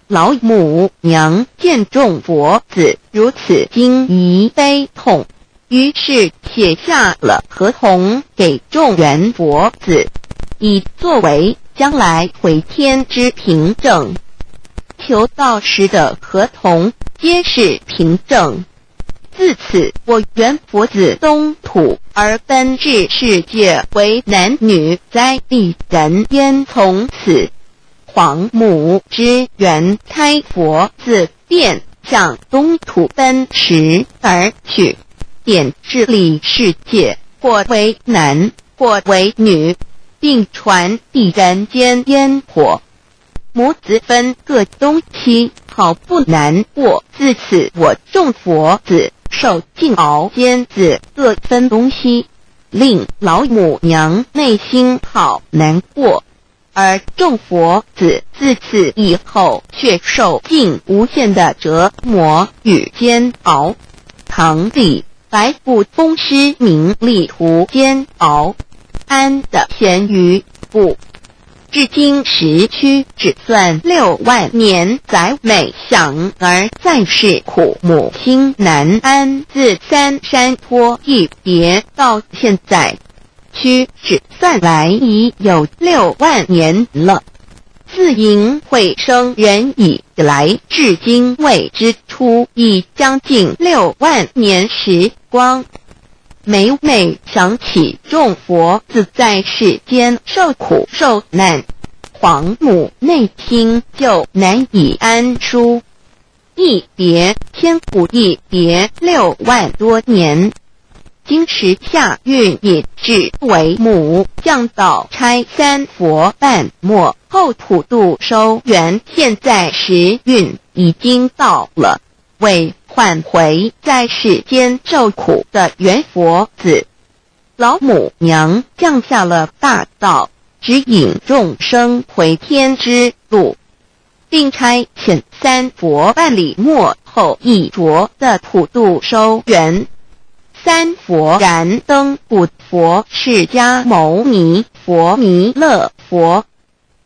老母娘见众佛子如此惊疑悲痛，于是写下了合同给众缘佛子，以作为将来回天之凭证。求道时的合同皆是凭证。自此，我缘佛子东土而奔至世界为男女在地人焉。从此，皇母之缘胎佛子便向东土奔驰而去，点治理世界，或为男，或为女，并传递人间烟火。母子分各东西，好不难过。自此，我众佛子受尽熬煎子各分东西，令老母娘内心好难过。而众佛子自此以后却受尽无限的折磨与煎熬。唐帝白骨风师名利图煎熬，安的咸鱼不。至今时区只算6万年，载每想而在世苦，母亲难安。自三山托一别到现在，屈指算来已有6万年了。自迎会生人以来，至今未知出，已将近6万年时光。每每想起众佛子在世间受苦受难，皇母内心就难以安舒。一别千古，一别6万多年。今时下运也至为母，降道差3佛半末，后普度收缘。现在时运已经到了，为换回在世间受苦的缘佛子，老母娘降下了大道，指引众生回天之路，并差遣3佛办理末后一着的普度收缘。3佛燃灯古佛、释迦牟尼佛、弥勒佛，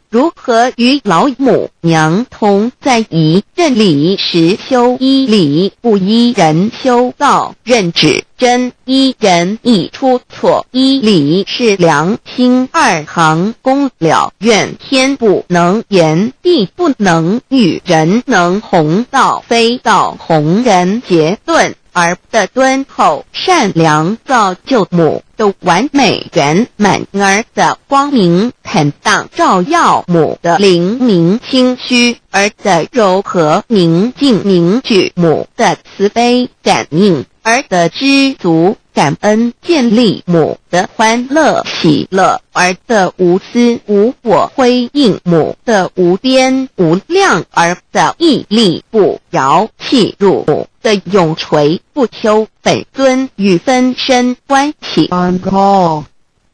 如何与老母娘同在一任理时修一理，不依人修道，任指真一人一出错，一理是良心2行功了，愿天不能言，地不能喻，人能弘道，非道弘人。结论而的敦厚善良，造就母的完美圆满，儿的光明坦荡，照耀母的灵明清虚，儿的柔和宁静凝聚母的慈悲感应，儿的知足感恩建立母的欢乐喜乐，儿的无私无我辉映母的无边无量，儿的屹立不摇弃入母的永垂不朽。本尊与分身关系。 On call.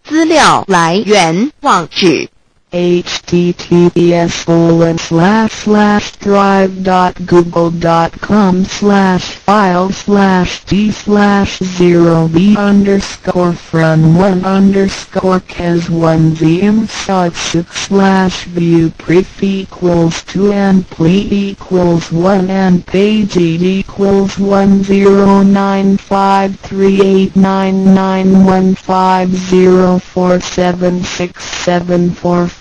资料来源网址https://drive.google.com/files/d/0b_cas1z_6/view pref equals 2 and plate equals 1 and page 8 equals 109538999476774483005。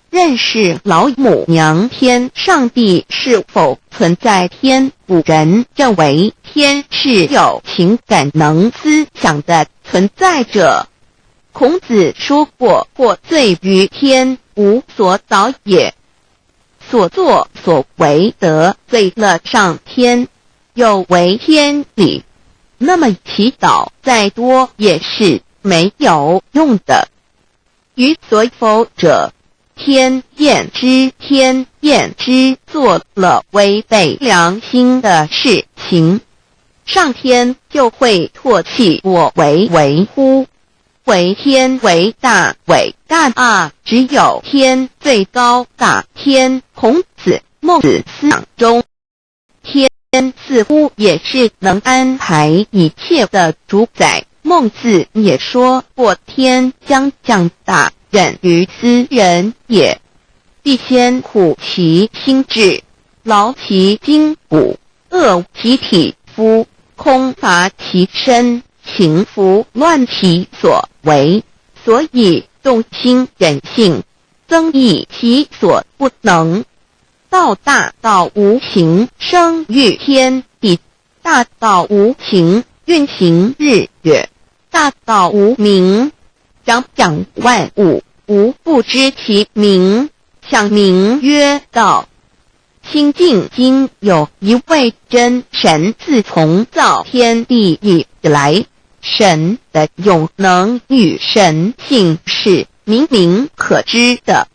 认识老母娘天上帝是否存在？天古人认为天是有情感能思想的存在者。孔子说过，或罪于天，无所导也。所作所为得罪了上天，有违天理，那么祈祷再多也是没有用的。于所否者，天厌之，做了违背良心的事情，上天就会唾弃我为乎？为天为大啊！只有天最高大天。孔子、孟子思想中，天似乎也是能安排一切的主宰。孟子也说过，天将降大任于斯人也，必先苦其心志，劳其筋骨，饿其体肤，空乏其身，情拂乱其所为，所以动心忍性，增益其所不能。道大道无形，生育天地；大道无情，运行日月；大道无名，掌万物，无不知其名，想名曰道。清净经有一位真神，自从造天地以来，神的永能与神性是明明可知的，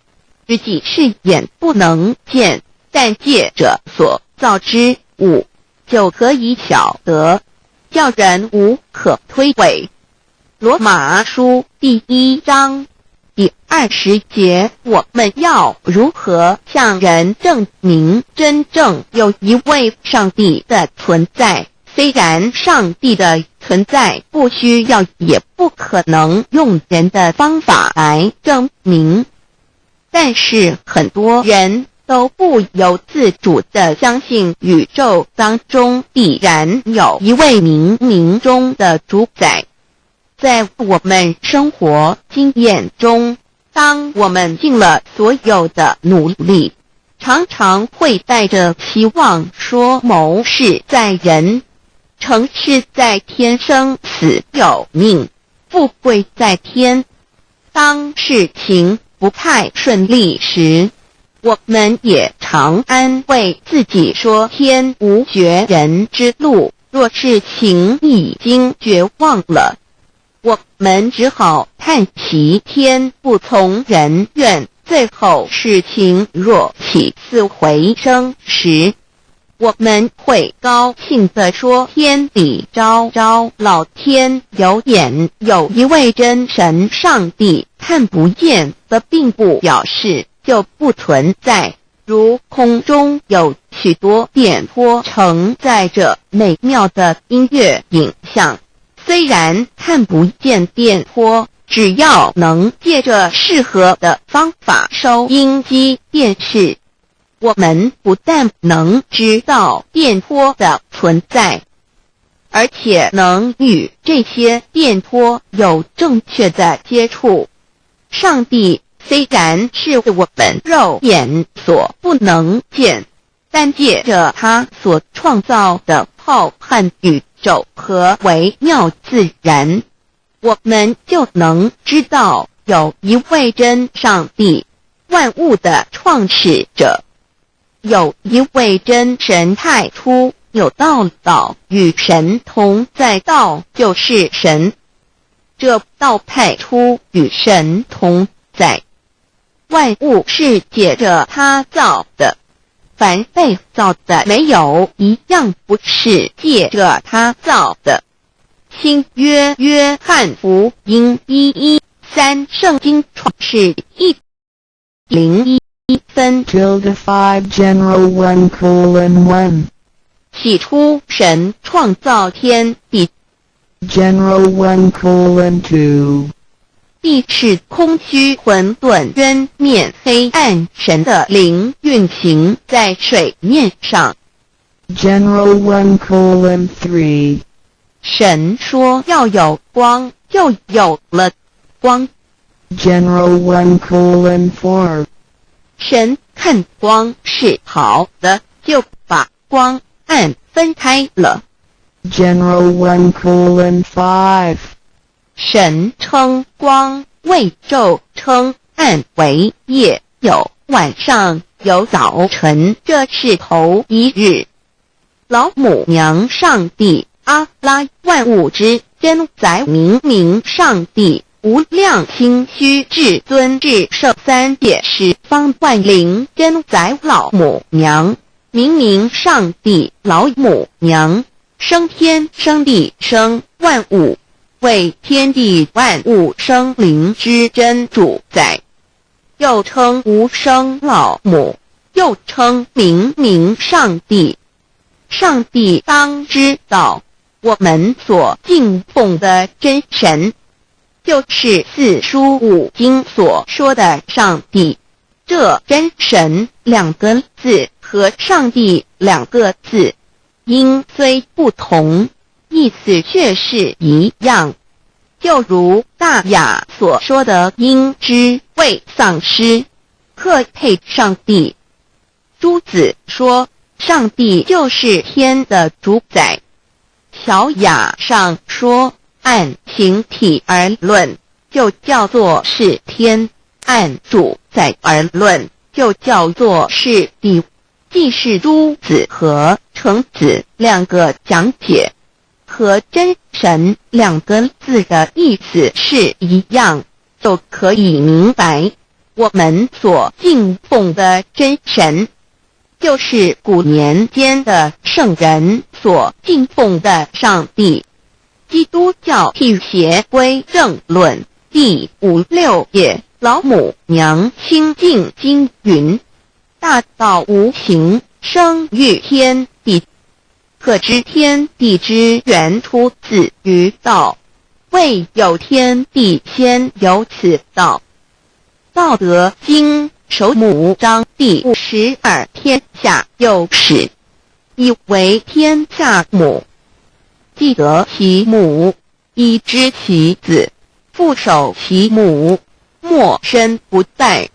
知己是眼不能见，但借着所造之物就可以晓得，叫人无可推诿。罗马书第1章第20节，我们要如何向人证明真正有一位上帝的存在？虽然上帝的存在不需要也不可能用人的方法来证明，但是很多人都不由自主地相信宇宙当中必然有一位冥冥中的主宰。在我们生活经验中，当我们尽了所有的努力，常常会带着希望说谋事在人，成事在天，生死有命，富贵在天。当事情不太顺利时，我们也常安慰自己说，天无绝人之路，若事情已经绝望了，我们只好叹息天不从人愿。最后事情若起死回生时，我们会高兴地说，天理昭昭，老天有眼，有一位真神上帝，看不见的并不表示就不存在。如空中有许多电波承载着美妙的音乐影像，虽然看不见电波，只要能借着适合的方法收音机电视，我们不但能知道电波的存在，而且能与这些电波有正确的接触。上帝虽然是我们肉眼所不能见，但借着他所创造的浩瀚宇宙和微妙自然，我们就能知道有一位真上帝，万物的创始者，有一位真神太初有道，道与神同在，道就是神。这道派出与神同在，万物是借着他造的，凡被造的没有一样不是借着他造的。新约约翰福音1:13，圣经创世1:01分 5 General 1:1 起初神创造天地， General 1:2 地是空虚混沌渊面黑暗，神的灵运行在水面上。 General 1:3 神说要有光，就有了光。 General 1:4 神看光是好的，就把光暗分开了。 General 1:5 神称光为昼，称暗为夜，有晚上，有早晨，这是头一日。老母娘上帝阿拉，万物之真宰明明上帝，无量心虚至尊至圣三界十方万灵真宰老母娘，明明上帝老母娘，生天生地生万物，为天地万物生灵之真主宰，又称无生老母，又称明明上帝。上帝当知道，我们所敬奉的真神，就是四书五经所说的上帝。这真神两个字和上帝两个字，音虽不同，意思却是一样。就如大雅所说的音之谓丧失，克配上帝。朱子说上帝就是天的主宰。小雅上说按形体而论，就叫做是天；按主宰而论，就叫做是地。既是朱子和程子两个讲解，和真神两个字的意思是一样，就可以明白，我们所敬奉的真神，就是古年间的圣人所敬奉的上帝。基督教辟邪归正论第56页，老母娘清净经云：大道无形，生育天地，可知天地之源出自于道，未有天地，先有此道。道德经首母章第52，天下有始，以为天下母。既得其母，以知其子，父守其母，莫身不殆。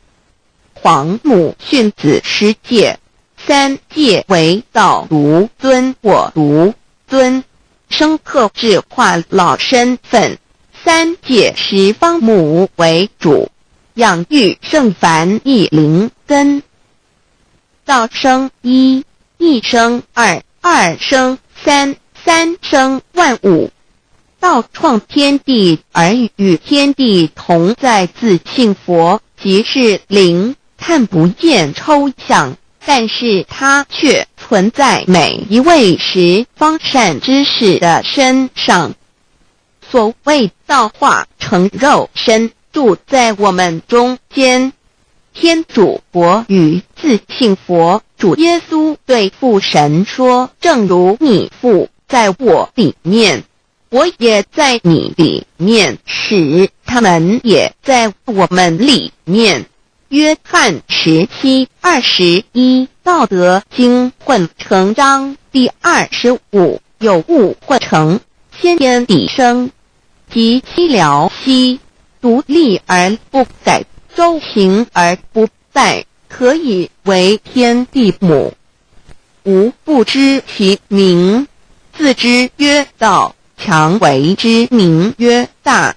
皇母训子10戒，3戒为道，如尊我如尊，生克制化老身份。3戒十方母为主，养育圣凡一灵根。道生一，一生二，二生三，三生万物。道创天地而与天地同在，自性佛，即是灵，看不见抽象，但是它却存在每一位十方善知识的身上。所谓道化成肉身，住在我们中间。天主佛与自性佛主耶稣对父神说：正如你父在我里面，我也在你里面，使他们也在我们里面。约翰17:21，道德经混成章第25，有物混成，先天地生，即其辽兮，独立而不改，周行而不殆，可以为天地母。吾不知其名，自之曰道，强为之名曰大。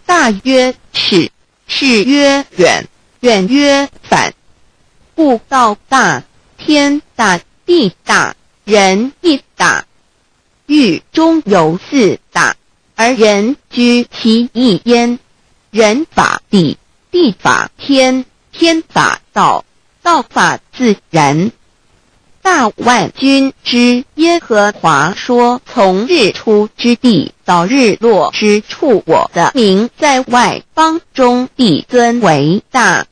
大曰始，始曰远，远曰反。故道大，天大，地大，人一大，狱中有四大，而人居其一焉。人法地，地法天，天法道，道法自然。大万军之耶和华说：从日出之地到日落之处，我的名在外邦中必尊为大。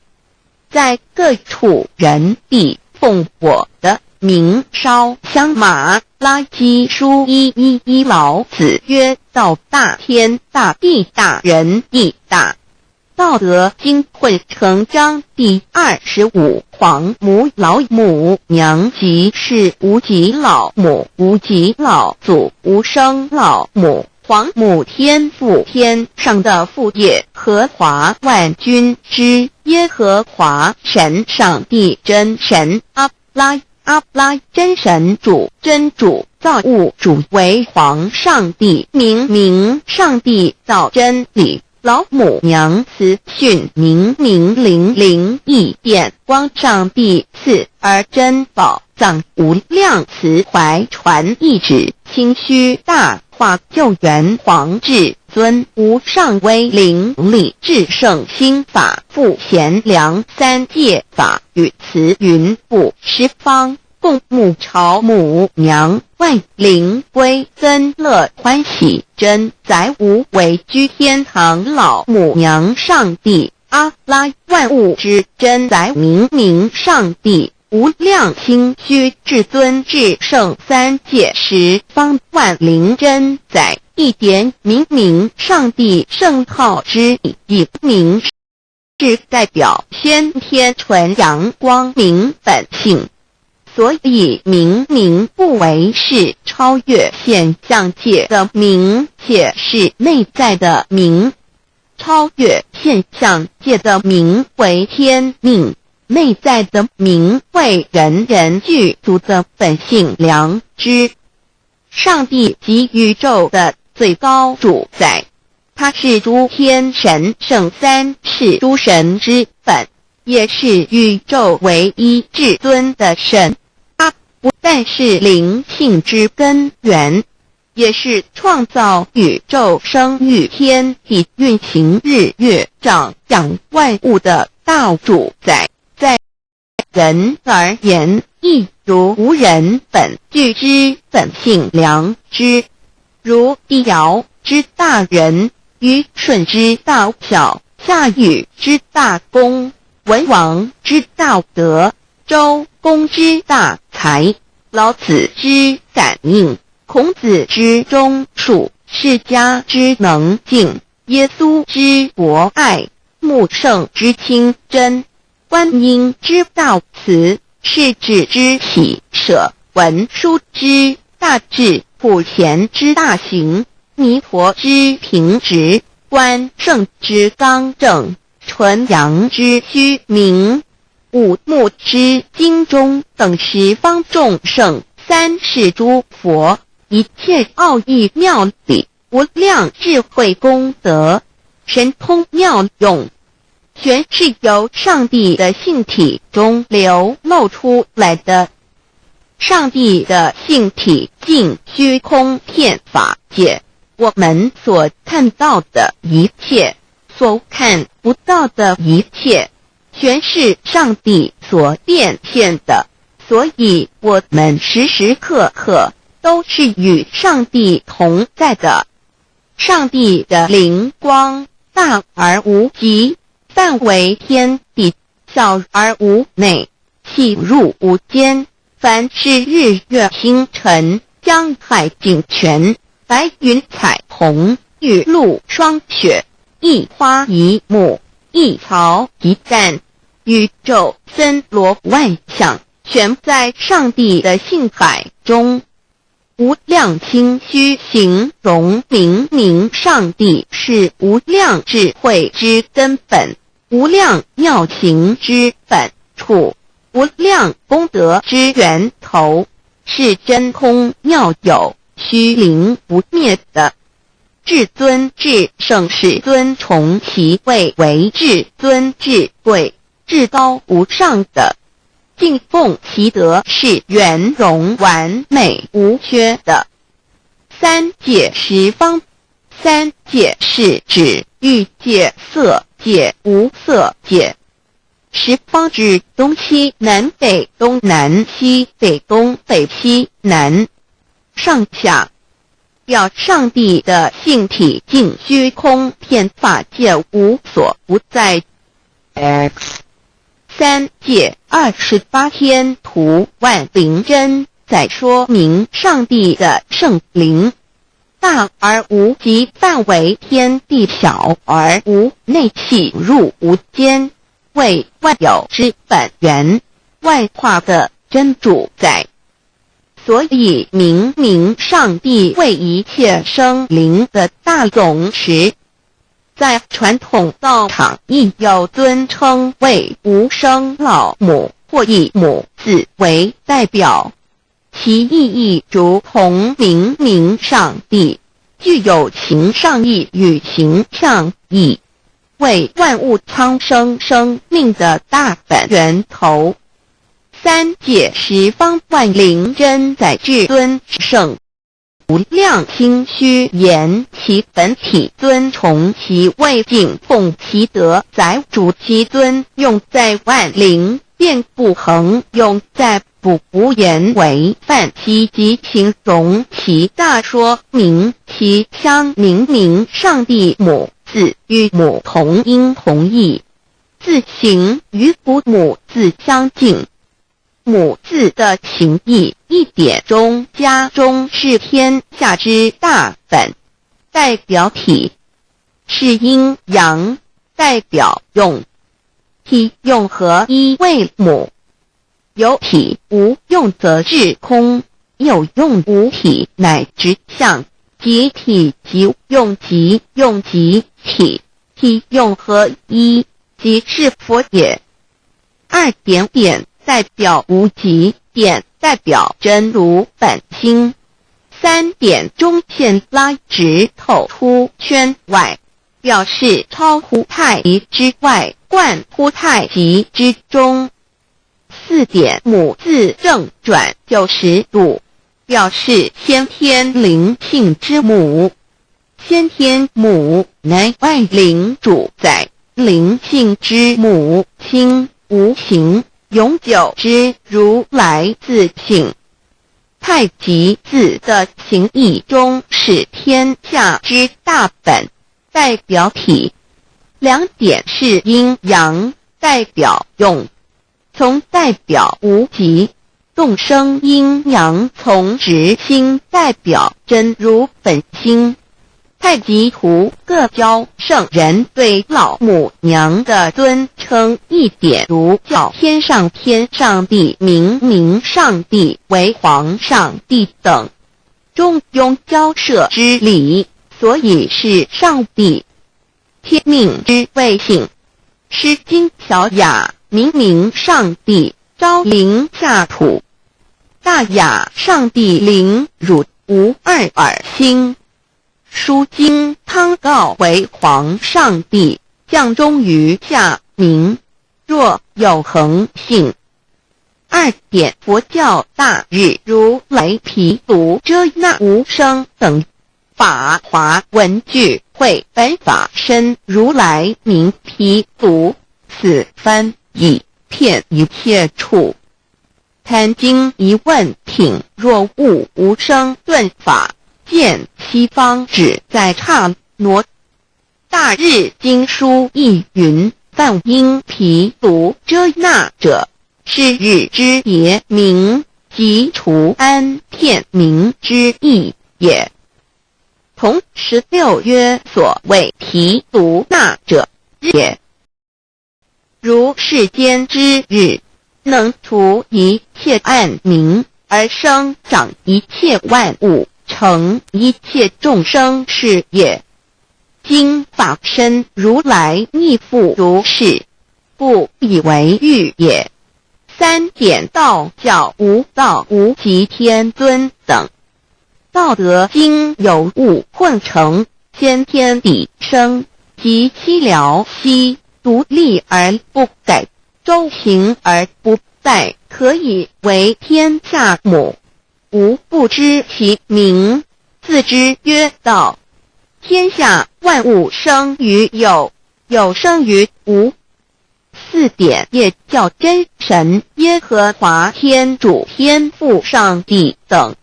在各处人必奉我的名烧香马拉基书1:11老子曰：道大天大，地大人亦大。道德经混成章第25。黄母老母娘即是无极老母，无极老祖，无生老母。黄母天父，天上的父也，和华万军之耶和华神，上帝真神，阿拉真神主，真主，造物主，为皇上帝，明上帝造真理。老母娘慈训，明灵义电光，上帝赐而真宝藏，无量慈怀传一旨，清虚大化，救援皇至尊，无上威灵力，至圣心法，复贤良三界法，与慈云布十方，共沐朝母娘，万灵归增乐欢喜，真载无为居天堂，老母娘上帝，阿拉万物之真载，明上帝，无量清虚至尊至圣三界十方，万灵真载，一点明上帝圣号之意，明是代表先天纯阳光明本性。所以明不为是超越现象界的明，且是内在的明。超越现象界的明为天命，内在的明为人具足的本性良知。上帝即宇宙的最高主宰，他是诸天神圣三世诸神之本，也是宇宙唯一至尊的神。不但是灵性之根源，也是创造宇宙生育天地运行日月长养万物的大主宰。在人而言，亦如无人本具之本性良知，如地尧之大仁，虞舜之大孝，夏禹之大功，文王之大德，周公之大才，老子之感应，孔子之忠恕，释迦之能静，耶稣之博爱，穆圣之清真，观音之大慈，世子之喜舍，文殊之大智，普贤之大行，弥陀之平直，关圣之刚正，纯阳之虚明，五目之精中，等十方众圣，三世诸佛，一切奥义妙理，无量智慧功德，神通妙用，全是由上帝的性体中流露出来的。上帝的性体尽虚空遍法界，我们所看到的一切，所看不到的一切，全是上帝所变现的，所以我们时时刻刻都是与上帝同在的。上帝的灵光大而无极，范围天地，小而无内，细入无间。凡是日月星辰，江海景泉，白云彩虹，雨露霜雪，一花一木，一草一蛋，宇宙森罗万象，全在上帝的性海中。无量清虚形容明上帝是无量智慧之根本，无量妙行之本处，无量功德之源头，是真空妙有，虚灵不灭的。至尊至圣世尊崇其位为至尊至贵，至高无上的。敬奉其德是圆融完美无缺的。三界十方，三界是指欲界、色界、无色界。十方指东西南北东南西北东北西南上下，表上帝的性体尽虚空遍法界无所不在。 X 三界28天图万灵真在说明上帝的圣灵大而无极范围，天地小而无内细入无间，为万有之本源，外化的真主宰。所以明明上帝为一切生灵的大总持，在传统道场亦有尊称为无生老母或以母字为代表，其意义如同明明上帝具有形上义与形象义，为万物苍生生命的大本源头。三界十方万灵真在至尊圣无量心虚言其本体尊崇其位敬奉其德载主其尊，用在万灵便不恒用在不无言为范积极形容其大，说明其相明明上帝母字与母同音同义，字形与父母字相近。母字的情义一点中加中是天下之大本，代表体是阴阳，代表用，体用合一为母。有体无用则是空，有用无体乃直相，即体即用即用即体，体用合一即是佛也。二点点代表无极，点代表真如本心，三点中线拉直透出圈外，表示超乎太极之外，贯乎太极之中。四点母字正转90度，表示先天灵性之母。先天母乃外灵主宰，灵性之母亲无形永久之如来自性。太极字的形义中是天下之大本，代表体。两点是阴阳，代表用，从代表无极，动生阴阳从直心代表真如本心。太极图各教圣人对老母娘的尊称一点，如叫天上天上帝、明明上帝为皇上帝等，中庸交涉之礼，所以是上帝。天命之谓性，诗经小雅明明上帝昭灵下土，大雅上帝灵汝无二耳心。书经汤告为皇上帝，降中于下民，若有恒性。二点佛教大日如来毗卢遮那无生等法华文具会本法身如来名毗卢，此翻译遍一切处。贪经一问品，若悟无生顿法，见西方只在刹那。大日经书亦云，梵音毗卢遮那者，是日之别名，即除安片名之意也。同16曰所谓毗卢那者日也。如世间之日，能除一切暗明，而生长一切万物，成一切众生是也。今法身如来亦复如是，不以为喻也。三点道教无道无极天尊等，道德经有物混成，先天地生，即悉了悉，独立而不改，周行而不殆，可以为天下母，吾不知其名，自之曰道。天下万物生于有，有生于无。4点也叫真神耶和华天主天父上帝等。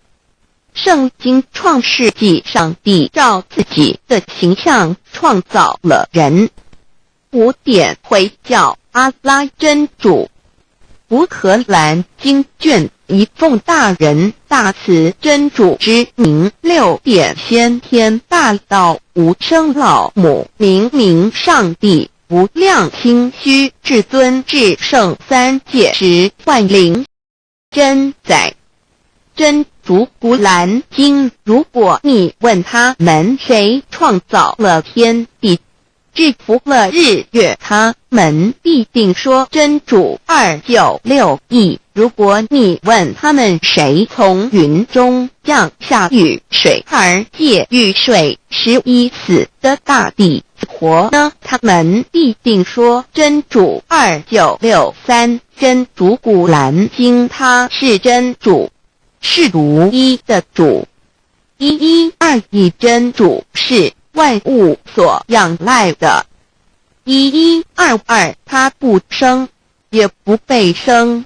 圣经创世纪，上帝照自己的形象创造了人。5点回教阿拉真主。乌克兰经卷一奉大人大慈真主之名。6点先天大道无生老母明明上帝无量清虚至尊至圣3界10万灵真载真主古兰经。如果你问他们谁创造了天地，制服了日月，他们必定说真主296亿。如果你问他们谁从云中降下雨水而借雨水使已死的大地活呢，他们必定说真主2963。真主古兰经，他是真主，是独一的主，112真主是万物所仰赖的。1122他不生，也不被生。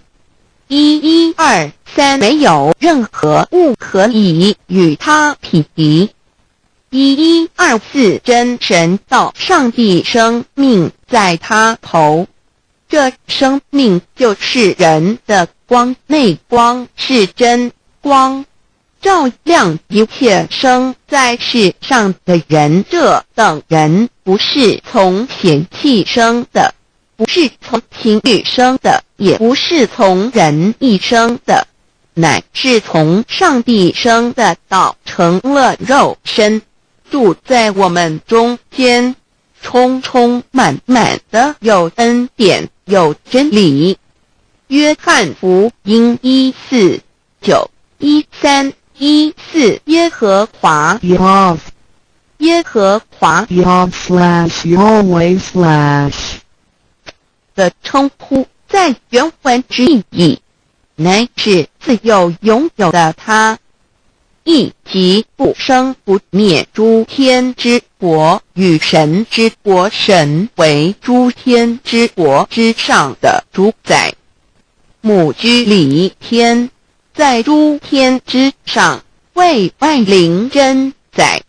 1123没有任何物可以与他匹敌。1124真神道上帝生命在他头，这生命就是人的光，内光是真光，照亮一切生在世上的人。这等人不是从血气生的，不是从情欲生的，也不是从人意生的，乃是从上帝生的道成了肉身，住在我们中间，充充满满的有恩典有真理。约翰福音1491314耶和华 Yav 耶和华 Yav/Yahweh/ 的称呼，在原文之意义乃是自有拥有的他，亦即不生不灭诸天之国与神之国，神为诸天之国之上的主宰，母居里天，在诸天之上，为万灵真载。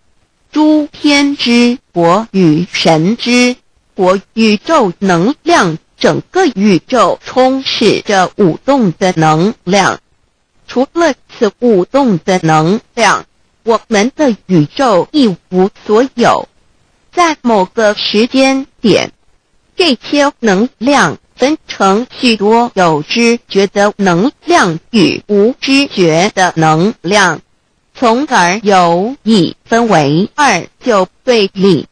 诸天之国与神之国，宇宙能量，整个宇宙充斥着舞动的能量。除了此舞动的能量，我们的宇宙一无所有。在某个时间点，这些能量分成许多有知觉的能量与无知觉的能量，从而有一分为2，就对立。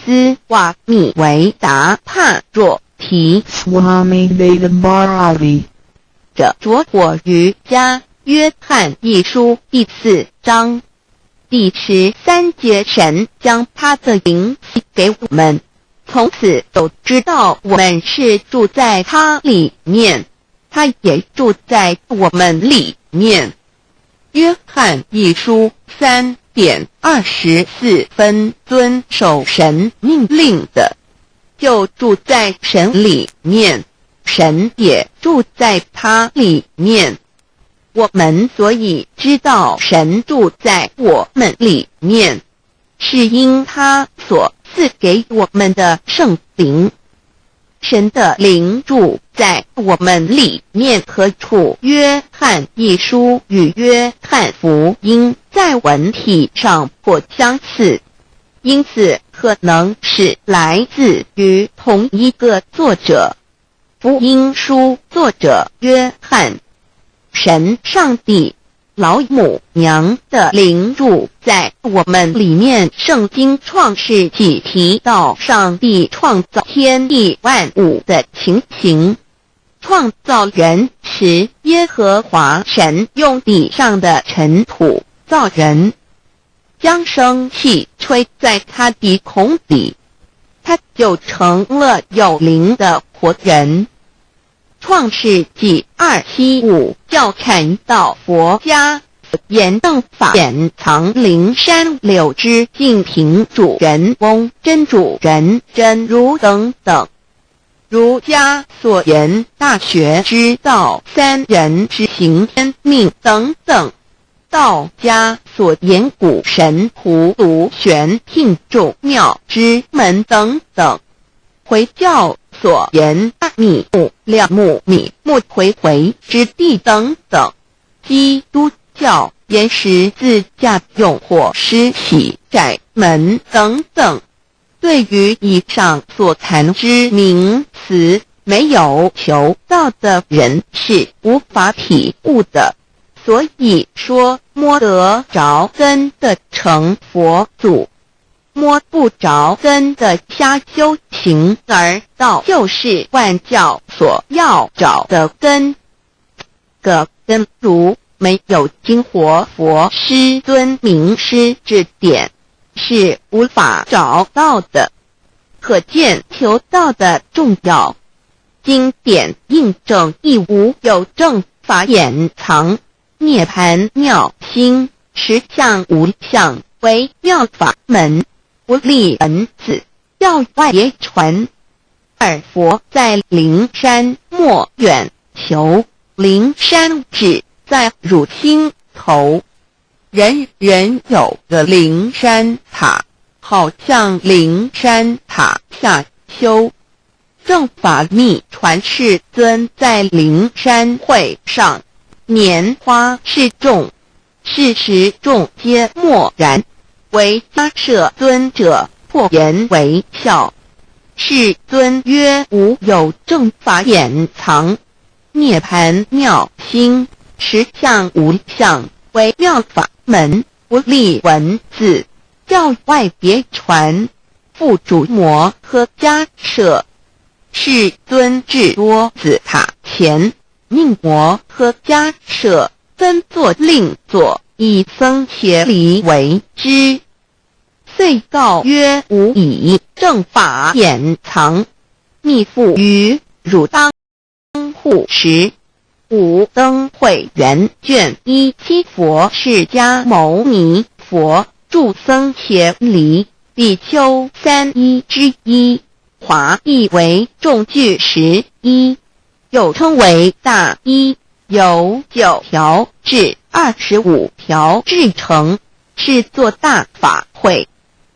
斯瓦米维达帕若提 Swami Vedabharati 着着火瑜伽约翰一书第4章第13节，神将他的灵赐给我们，从此就知道我们是住在他里面，他也住在我们里面。约翰一书3:24遵守神命令的，就住在神里面，神也住在他里面。我们所以知道神住在我们里面，是因他所赐给我们的圣灵。神的灵住在我们里面何处？约翰一书与约翰福音在文体上颇相似，因此可能是来自于同一个作者。福音书作者约翰，神上帝老母娘的灵住在我们里面。圣经创世纪提到上帝创造天地万物的情形，创造人时，耶和华神用地上的尘土造人，将生气吹在他鼻孔里，他就成了有灵的活人。创世纪275教看到佛家言正法典藏灵山柳枝净瓶主人翁真主人真如等等。儒家所言大学之道三人之行天命等等。道家所言古神荼毒玄牝众妙之门等等。回教所言阿弥目亮目米目回回之地等等。基督教言十字架用火施洗窄门等等。对于以上所谈之名词，没有求道的人是无法体悟的。所以说摸得着根的成佛祖，摸不着根的瞎修行而道，就是万教所要找的根。个根如没有经活佛师尊名师指点，是无法找到的。可见求道的重要。经典印证亦无有正法掩藏，涅盘妙心，实相无相，为妙法门，无立文字，要外别传。二佛在灵山莫远求，灵山只在汝心头。人人有个灵山塔，好像灵山塔下修。正法密传世尊在灵山会上，拈花示众，是时众皆默然，唯迦摄尊者破颜为笑。世尊曰：无有正法掩藏，涅盘妙心，实相无相，为妙法门，无立文字，要外别传。复主摩诃迦摄。世尊至多子塔前，命摩诃迦摄分作令作，以僧伽梨为之。遂告曰：吾以正法掩藏，密付于汝当护持。五灯会元卷17佛释迦牟尼佛著僧伽梨比丘31之一。华译为众句11，又称为大一，由9条至25条制成，是作大法会，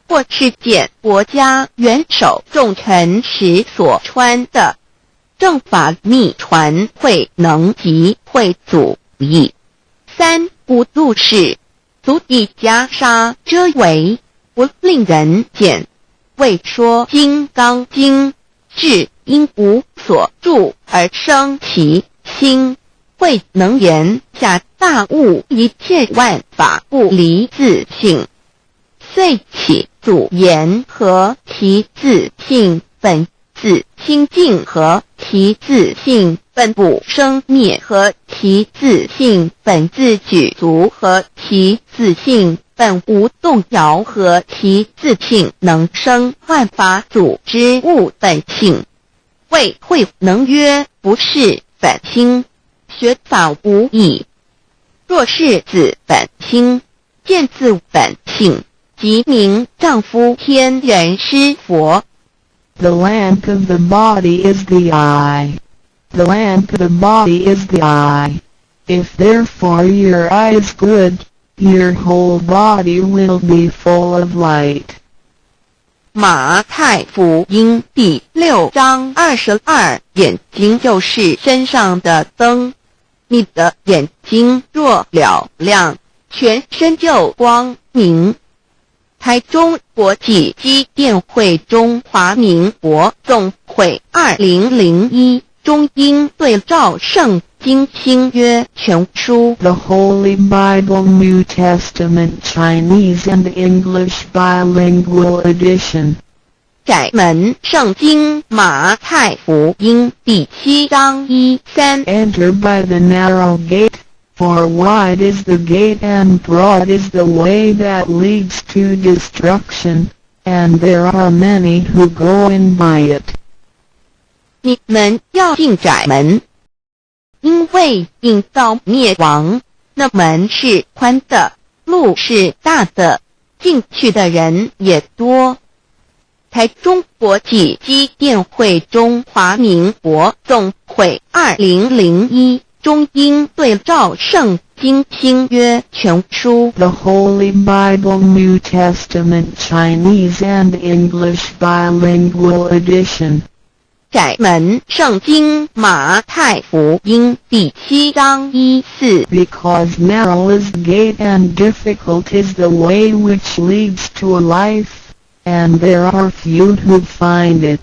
或是见国家元首重臣时所穿的。正法密传会能及会祖义。三不度世，足以袈裟遮为，不令人见。为说金刚经，是因无所住而生其心，慧能言下大悟一切万法不离自性。遂起祖言和其自性本自清净和其自性本不生灭和其自性本自具足和其自性本无动摇和其自性能生万法组之物本性。谓慧能曰：不是本心，学法无益。若是自本心，见自本性，即名丈夫天人师佛。The lamp of the body is the eye. The lamp of the body is the eye. If therefore your eye is good, your whole body will be full of light. 马太福音第6章22，眼睛就是身上的灯。你的眼睛若了亮，全身就光明。台中国际机电会中华民国总会2001中英对照圣经新约全书 The Holy Bible New Testament Chinese and English Bilingual Edition. 窄门圣经马太福音第7章1-3 Enter by the narrow gate, for wide is the gate and broad is the way that leads to destruction, and there are many who go in by it. 你们要进窄门，因为应到灭亡，那门是宽的，路是大的，进去的人也多。台中国际机电会中华民国总会2001中英对照圣经新约全书 The Holy Bible New Testament Chinese and English Bilingual Edition. 窄门圣经马太福音第7章14 Because narrow is the gate and difficult is the way which leads to life, and there are few who find it.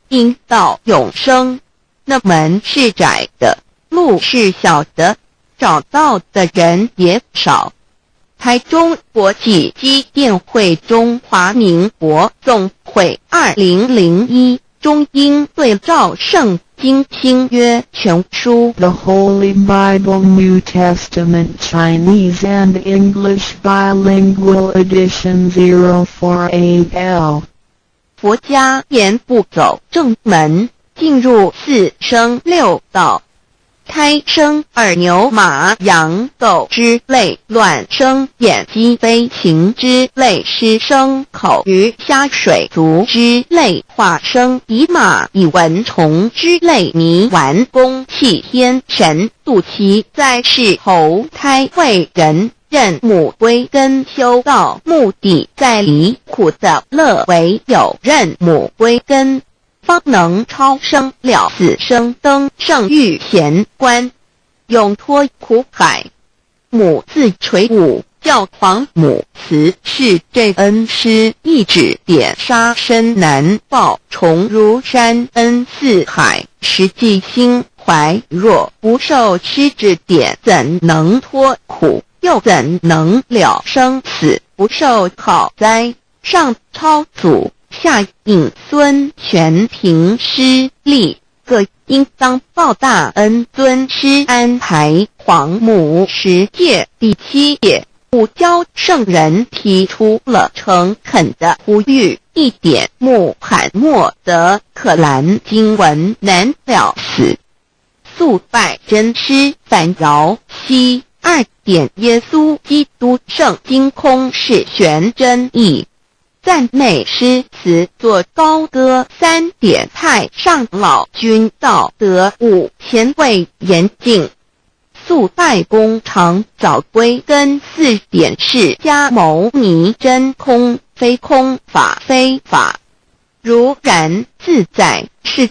因到永生，那门是窄的，路是小的，找到的人也少。台中国际机电会中华民国总会2001中英对照圣经新约全书 The Holy Bible New Testament Chinese and English Bilingual Edition 048L. 佛家言不走正门，进入四生六道，胎生耳牛马羊狗之类，卵生眼鸡飞禽之类，湿生口鱼虾水族之类，化生以马以蚊虫之类，泥丸公气天神，度其在世投胎为人，任母归根修道，目的在离苦的乐为有任母归根，方能超生了死生登圣域贤官，永脱苦海。母自垂武，教皇母慈是这恩师，一指点杀身难报，重如山恩似海，实际心怀若不受师指点，怎能脱苦？又怎能了生死？不受好灾，上超祖，下引孙，全凭师力，各应当报大恩。尊师安排皇母十诫第7诫，五教圣人提出了诚恳的呼吁，一点穆罕默德可兰经文难了死，素拜真师反饶西。2点耶稣基督圣经空是玄真义，赞美诗词作高歌。3点太上老君道德5前卫严谨，素拜公常早归根。4点释迦牟尼真空非空，法非法，如然自在，是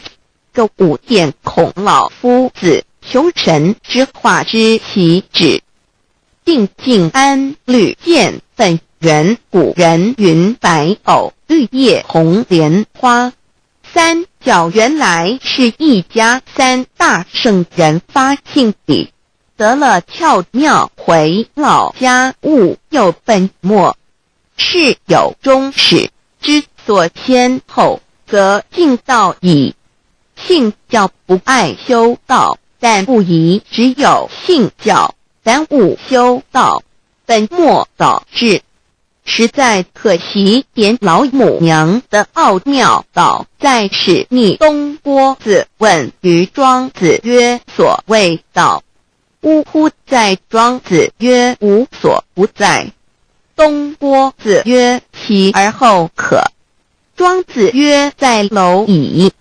个5点孔老夫子求神之化之其旨，静静安律见本源。古人云白藕绿叶红莲花。3角原来是一家3大圣人发性比，得了窍妙，回老家务有本末，是有终始，之所先后，则敬道矣。信教不爱修道，但不宜只有信教，耽误修道，本末倒置，实在可惜。点老母娘的奥妙道在使逆东郭子问于庄子曰：所谓道，呜呼！在庄子曰：无所不在。东郭子曰：其而后可。庄子曰：在蝼蚁。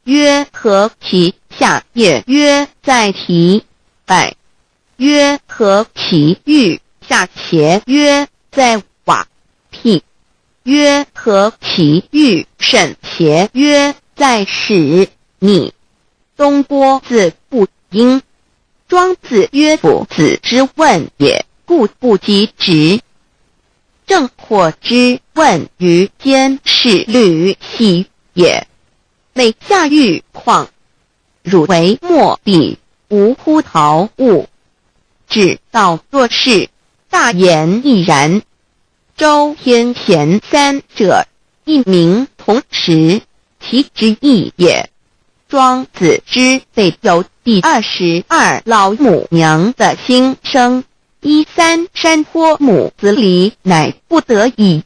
曰：何其下也？曰：在蹄。百。曰：何其欲？下且。曰：在瓦辟。曰：何其欲？甚且。曰：在使逆。东郭子不应。庄子曰：夫子之问也，故不及直。正或之问于间，是履兮也。每下欲况，汝为莫彼，无乎陶物。指道若是，大言亦然。周天贤3者，一名同时，其之义也。庄子之备有第22老母娘的心声，13山坡母子离，乃不得已。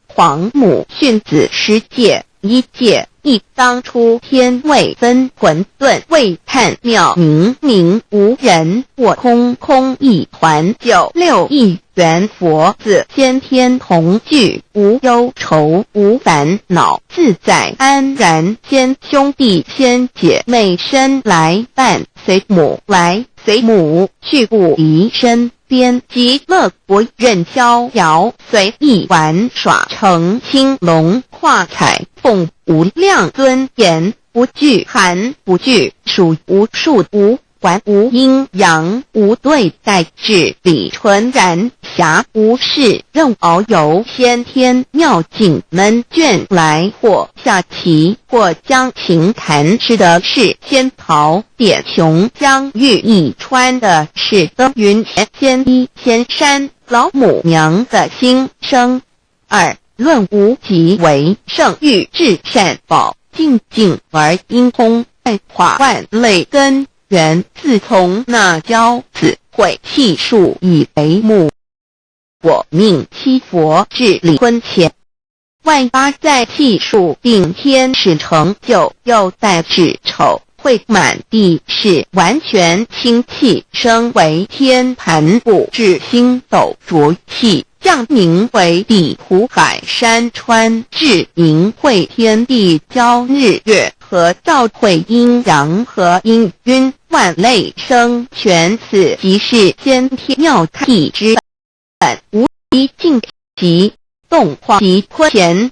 皇母训子10诫，一界，亦当初天未分，混沌未探，妙明明无人，我空空一团，96亿元佛子，先天同聚，无忧愁无烦恼，自在安然。先兄弟先姐妹生来伴，随母来随母去，不离身边。极乐国任逍遥，随意玩耍，成青龙化彩凤，无量尊严，不惧寒不惧暑，无数无还无阴阳，无对待，至理纯然，暇无事任遨游，先天妙境门卷来，或下棋，或将琴弹，吃的是仙桃点琼浆，玉一穿的是登云仙衣仙山，老母娘的心声。二论无极为圣域至善宝，静静而因空，爱化万类根源。自从那骄子会气数以为母，我命七佛至离婚前，万八在气数并天使成就，又在至丑会满地是完全清气，升为天盘部，至星斗浊气，降名为地湖海山川，至明会天地交日月和照会阴阳和阴晕，万类生全，此即是先天妙体之本，无一境及动化及坤前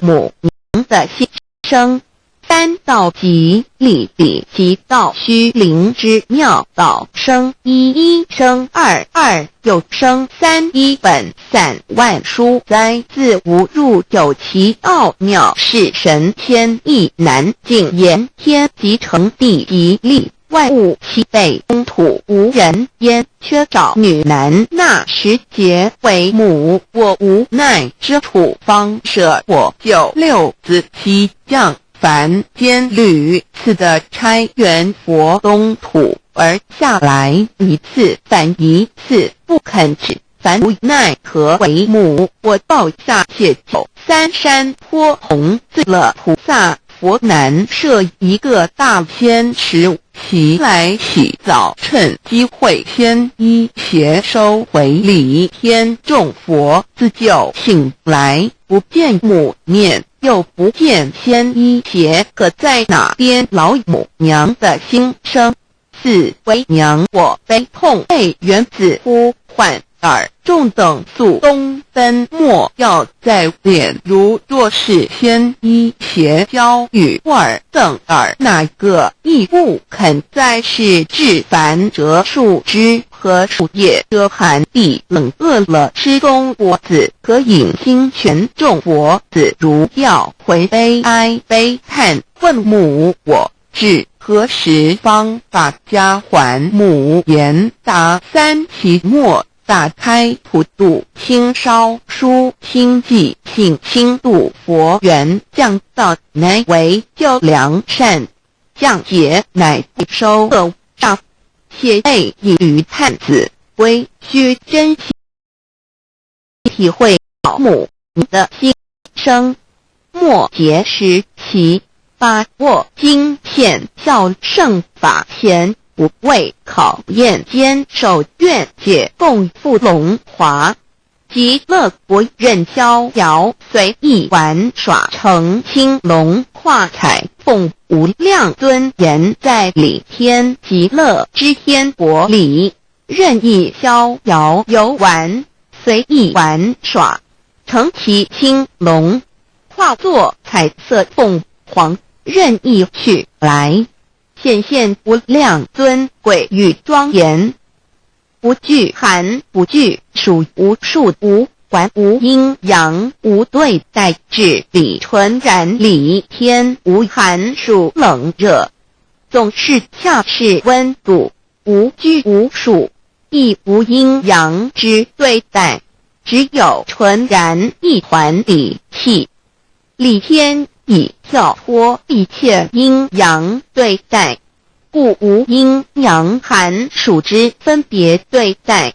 母娘的心生。三道即理理即道虚灵之妙道，生一一生二二又生三，一本散万殊哉，自无入有其奥妙，是神千亿难尽言。天即成地即立，万物其备公土，无人焉。缺少女男，那时节为母，我无奈之处，方舍我96子七将。凡间屡次的差援佛东土而下来一次反一次，不肯止，凡无奈何为母，我报下解救三山坡红自了菩萨佛南设一个大仙池，其来洗澡，趁机会先一邪收回礼，天众佛自救醒来，不见母面，又不见先一邪，可在哪边？老母娘的心声。四为娘我悲痛泪原子呼唤耳众等速东奔，莫要在脸，如若是先一邪教与尔等耳，哪个亦不肯在世至凡折树枝和树叶，遮寒地冷，饿了吃中国子，可引心全众佛子，如要回悲哀悲叹，问母我至何时方把家还？母言答三期末，打开普度清烧书清寂，信清度佛缘，降道乃为救良善，降劫乃收恶障，谢备以于探子归，须珍惜体会老母的心声，末节时期，把握经片效圣法前，不畏考验，坚守愿解，共赴龙华。极乐国任逍遥，随意玩耍，成青龙化彩凤，无量尊严，在理天极乐之天国里，任意逍遥游玩，随意玩耍，成其青龙，化作彩色凤凰，任意去来，显现无量尊贵与庄严，不惧寒不惧暑，无数无还无阴阳，无对待，至理纯然，理天无寒暑冷热，总是恰是温度，无拘无束，亦无阴阳之对待，只有纯然一环理气，理天以跳脱一切阴阳对待，故无阴阳寒暑之分别对待，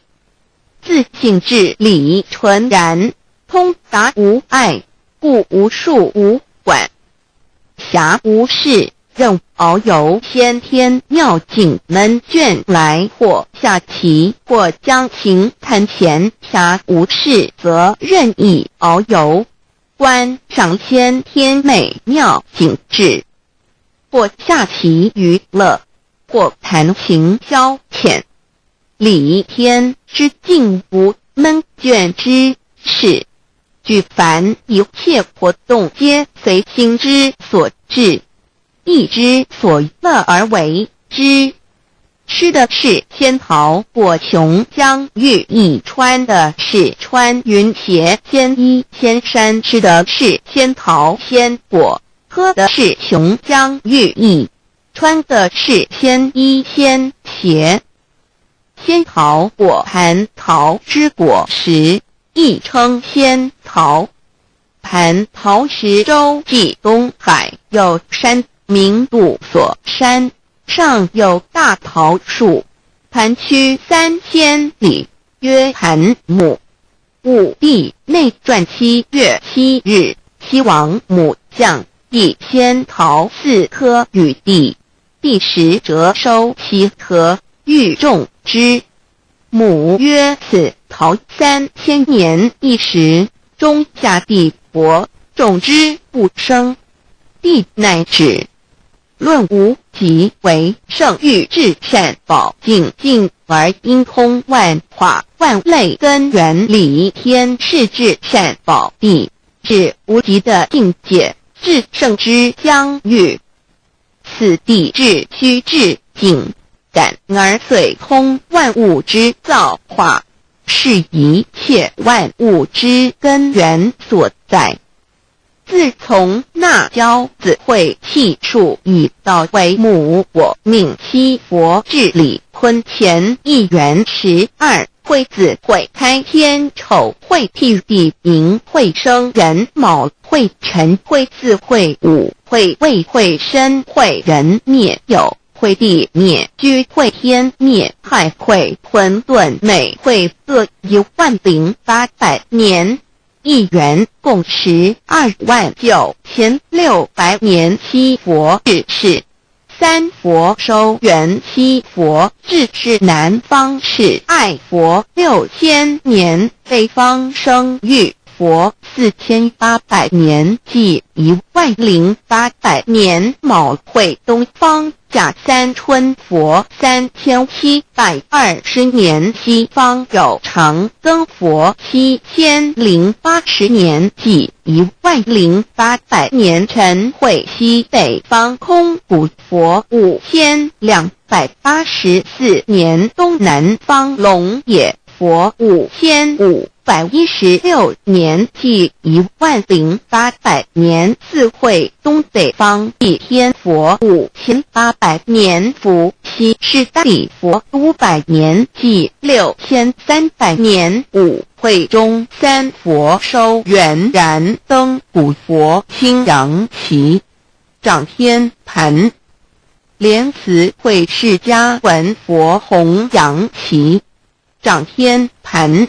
自性至理纯然，通达无碍，故无数无管，暇无事，任遨游先天妙境门卷来，或下棋，或将琴弹弦，暇无事则任意遨游，观赏先天美妙景致，或下棋娱乐，或弹琴消遣。理天之境无闷卷之事，举凡一切活动皆随心之所至，意之所乐而为之。吃的是仙桃果琼浆玉液，穿的是穿云鞋仙衣仙衫，吃的是仙桃仙果，喝的是琼浆玉液，穿的是仙衣仙鞋。仙桃果蟠桃之果实，亦称仙桃。蟠桃实洲即东海有山名杜所山，上有大桃树，盘曲3000里，曰盘木。武帝内传7月7日，西王母将以仙桃4颗与帝，帝时折收其核，欲种之。母曰：此桃3000年一时，终下地薄，种之不生。帝乃止。论无极为圣域至善宝净净而因通万化万类根源理天是至善宝地，是无极的境界，至圣之疆域。此地至虚至境，感而遂通万物之造化，是一切万物之根源所在。自从那骄子会气数以道为母，我命七佛治理坤乾一元12，会子会开天丑，会替地寅，会生人卯，会辰会巳，会午，会未，会申，会人灭酉，会地灭居，会天灭害，会混沌美，会各10800年。一元共129600年，七佛治世。三佛收元，七佛治世。南方是爱佛6000年，北方生玉佛4800年，即10800年。卯会东方甲三春佛3720年，西方有长庚佛7080年，即10800年。辰会西北方空谷佛5284年，东南方龙野佛5516年，即10800年。四会东北方一天佛5800年，伏羲是大理佛500年，即6300年。五会中三佛收元，燃灯古佛清阳旗，掌天盘。莲慈会释迦文佛弘扬旗，掌天盘。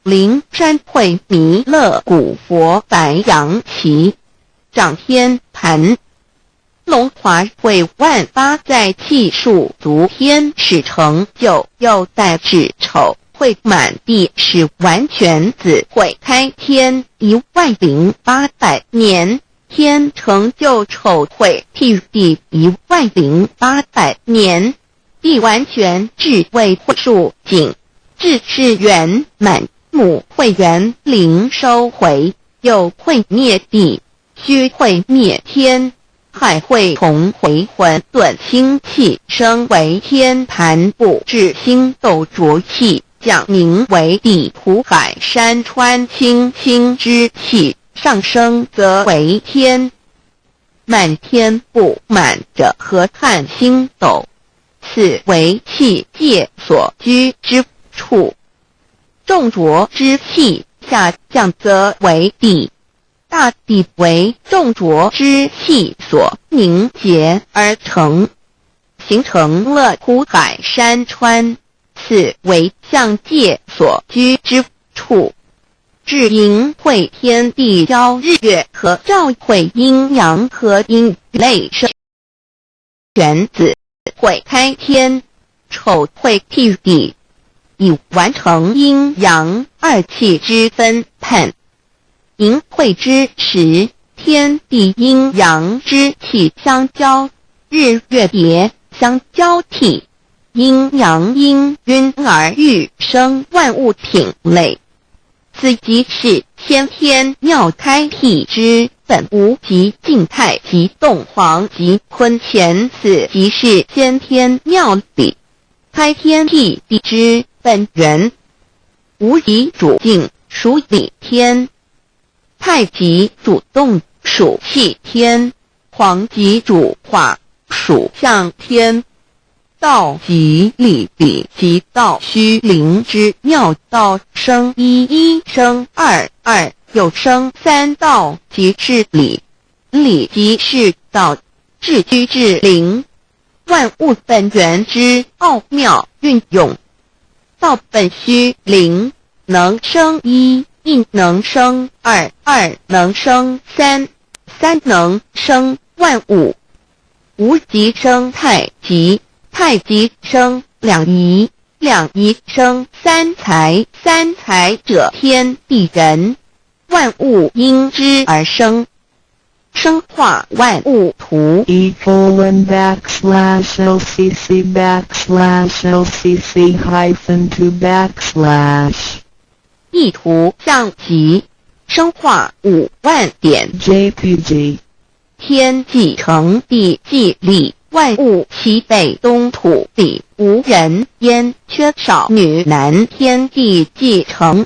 灵山会弥勒古佛白羊旗，掌天盘。龙华会万八在气数足天使成就，又带至丑会满地是完全子会开天10800年，天成就丑会替地10800年，地完全智慧会数景，智是圆满。母会元灵收回，又会灭地，虚会灭天，海会重回混沌清气，生为天盘部，至星斗浊气，降凝为地土海山川清清之气，上升则为天。满天布满着河汉星斗，此为气界所居之处。重浊之气下降则为地，大地为重浊之气所凝结而成，形成了土海山川，此为象界所居之处。至营会天地交日月和照会阴阳和阴类生玄子会开天，丑会替地，以完成阴阳二气之分判。营会之时，天地阴阳之气相交，日月也相交替，阴阳因晕而育生万物品类。此即是先天妙开辟之本无极静态及动黄及坤乾，此即是先天妙理开天辟地之本源。无极主静，属理天；太极主动，属气天；黄极主化，属象天。道即理比即道虚灵之妙道，生一，一生二，二又生三道，即是理。理即是道，至虚至灵，万物本源之奥妙运用。道本虚灵，能生一，一能生二，二能生三，三能生万物。无极生太极，太极生两仪，两仪生三才，三才者天地人，万物因之而生，生化万物图。://LCC_LCC-2 意图象极，生化5万点。JPG 天既成地既立，万物其北东土地，无人焉，缺少女男，天地既成，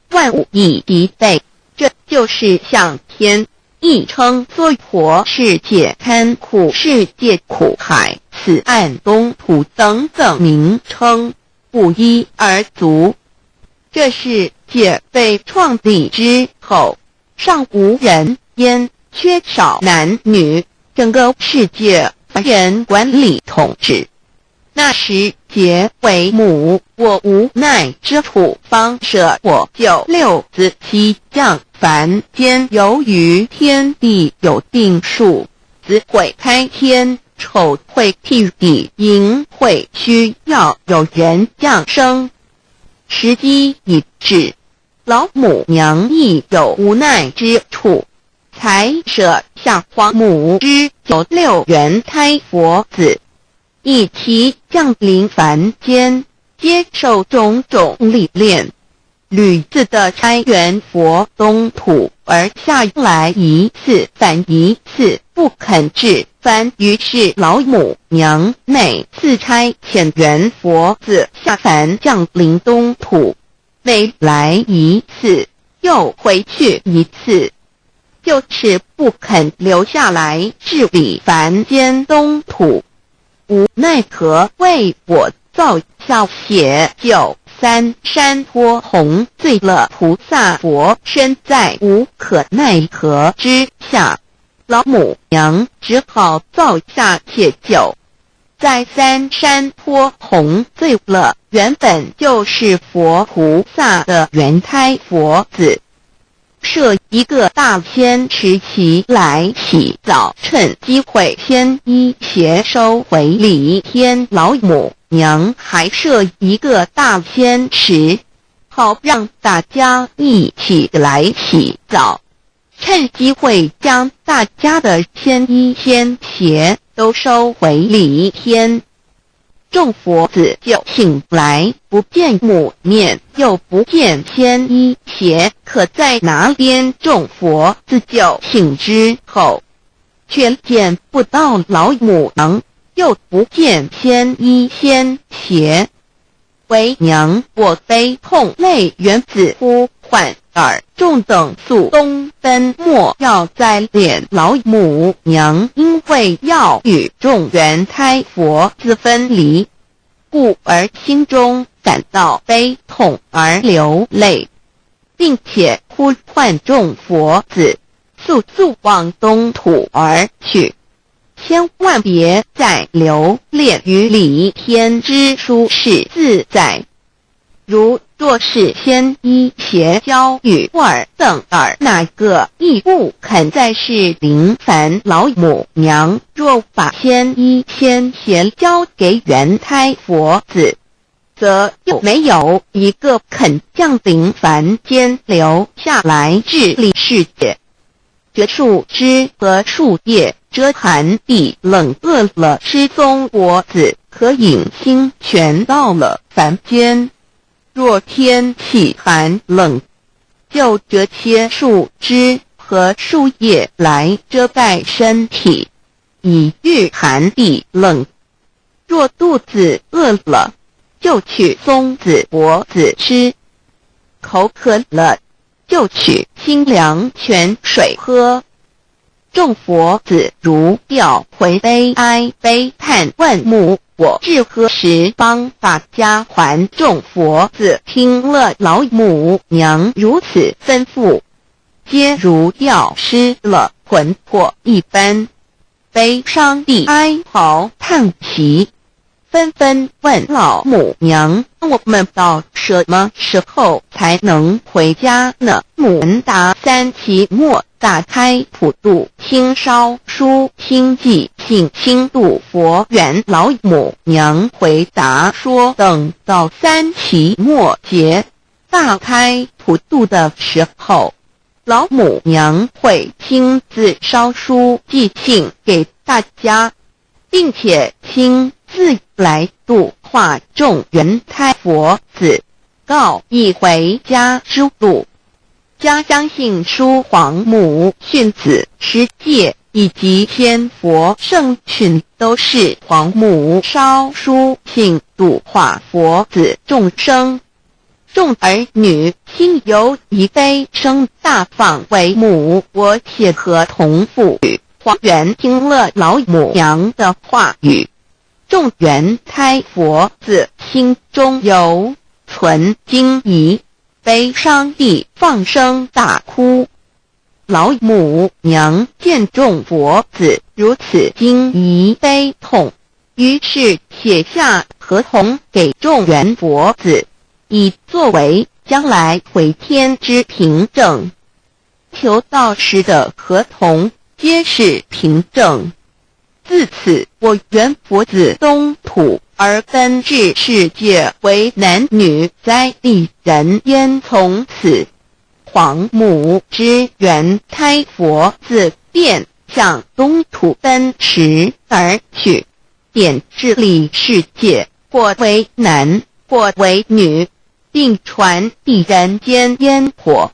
万物亦其北。这就是向天，亦称娑婆世界、堪苦世界、苦海、此岸东土等等名称，不一而足。这世界被创立之后，尚无人焉，缺少男女，整个世界凡人管理统治。那时劫为母，我无奈之处，方舍我就六子七将。凡间由于天地有定数，子会开天，丑会替地，寅会需要有人降生。时机已至，老母娘亦有无奈之处，才舍下皇母之有六元胎佛子，以其降临凡间，接受种种历练，屡次的差元佛东土，而下来一次反一次不肯至凡，于是老母娘每次差遣元佛子下凡降临东土，每来一次又回去一次，就是不肯留下来治理凡间东土。无奈何为我造下血救三山托洪罪了菩萨佛，身在无可奈何之下，老母娘只好造下解救。在三山托洪罪了原本就是佛菩萨的原胎佛子，设一个大仙池其来洗澡，趁机会先一邪收回礼天。老母娘还设一个大仙池，好让大家一起来洗澡，趁机会将大家的仙衣仙鞋都收回礼天。众佛子就醒来，不见母面，又不见仙衣鞋，可在哪边？众佛子就醒之后，却见不到老母娘，又不见仙衣仙鞋。为娘，我悲痛泪源子呼唤尔众等速东奔，莫要再敛老母娘，因为要与众原胎佛子分离，故而心中感到悲痛而流泪，并且呼唤众佛子速速往东土而去，千万别再留恋于礼天之舒适自在。如若是先一邪教与二等二哪个亦不肯再是临凡老母娘，若把先一先邪交给元胎佛子，则又没有一个肯降临凡间留下来治理世界。这树枝和树叶遮寒地冷，饿了失踪脖子，可隐心全到了凡间。若天气寒冷，就折些树枝和树叶来遮盖身体，以御寒地冷。若肚子饿了，就取松子脖子吃；口渴了，就取清凉泉水喝。众佛子如调回悲哀悲叹问母，我至何时帮大家还？众佛子听了老母娘如此吩咐，皆如药失了魂魄一般，悲伤地哀嚎叹息，纷纷问老母娘：我们到什么时候才能回家呢？母人答：三期末打开普度清烧书清寂信清度佛缘。老母娘回答说：等到三期末节大开普度的时候，老母娘会亲自烧书寄信给大家，并且亲自来度化众元胎佛子，告一回家之路。家相信书皇母训子师戒以及仙佛圣训，都是皇母烧书信度化佛子众生。众儿女心有一悲生大放为母，我且合同赋予。皇元听了老母娘的话语，众元胎佛子心中有存惊疑，悲伤地放声大哭。老母娘见众佛子如此惊疑悲痛，于是写下合同给众元佛子，以作为将来回天之凭证。求道时的合同皆是凭证。自此，我元佛子东土而奔至世界为男女灾地人焉。从此，皇母之元胎佛子便向东土奔驰而去，便治理世界，或为男，或为女，并传递人间烟火，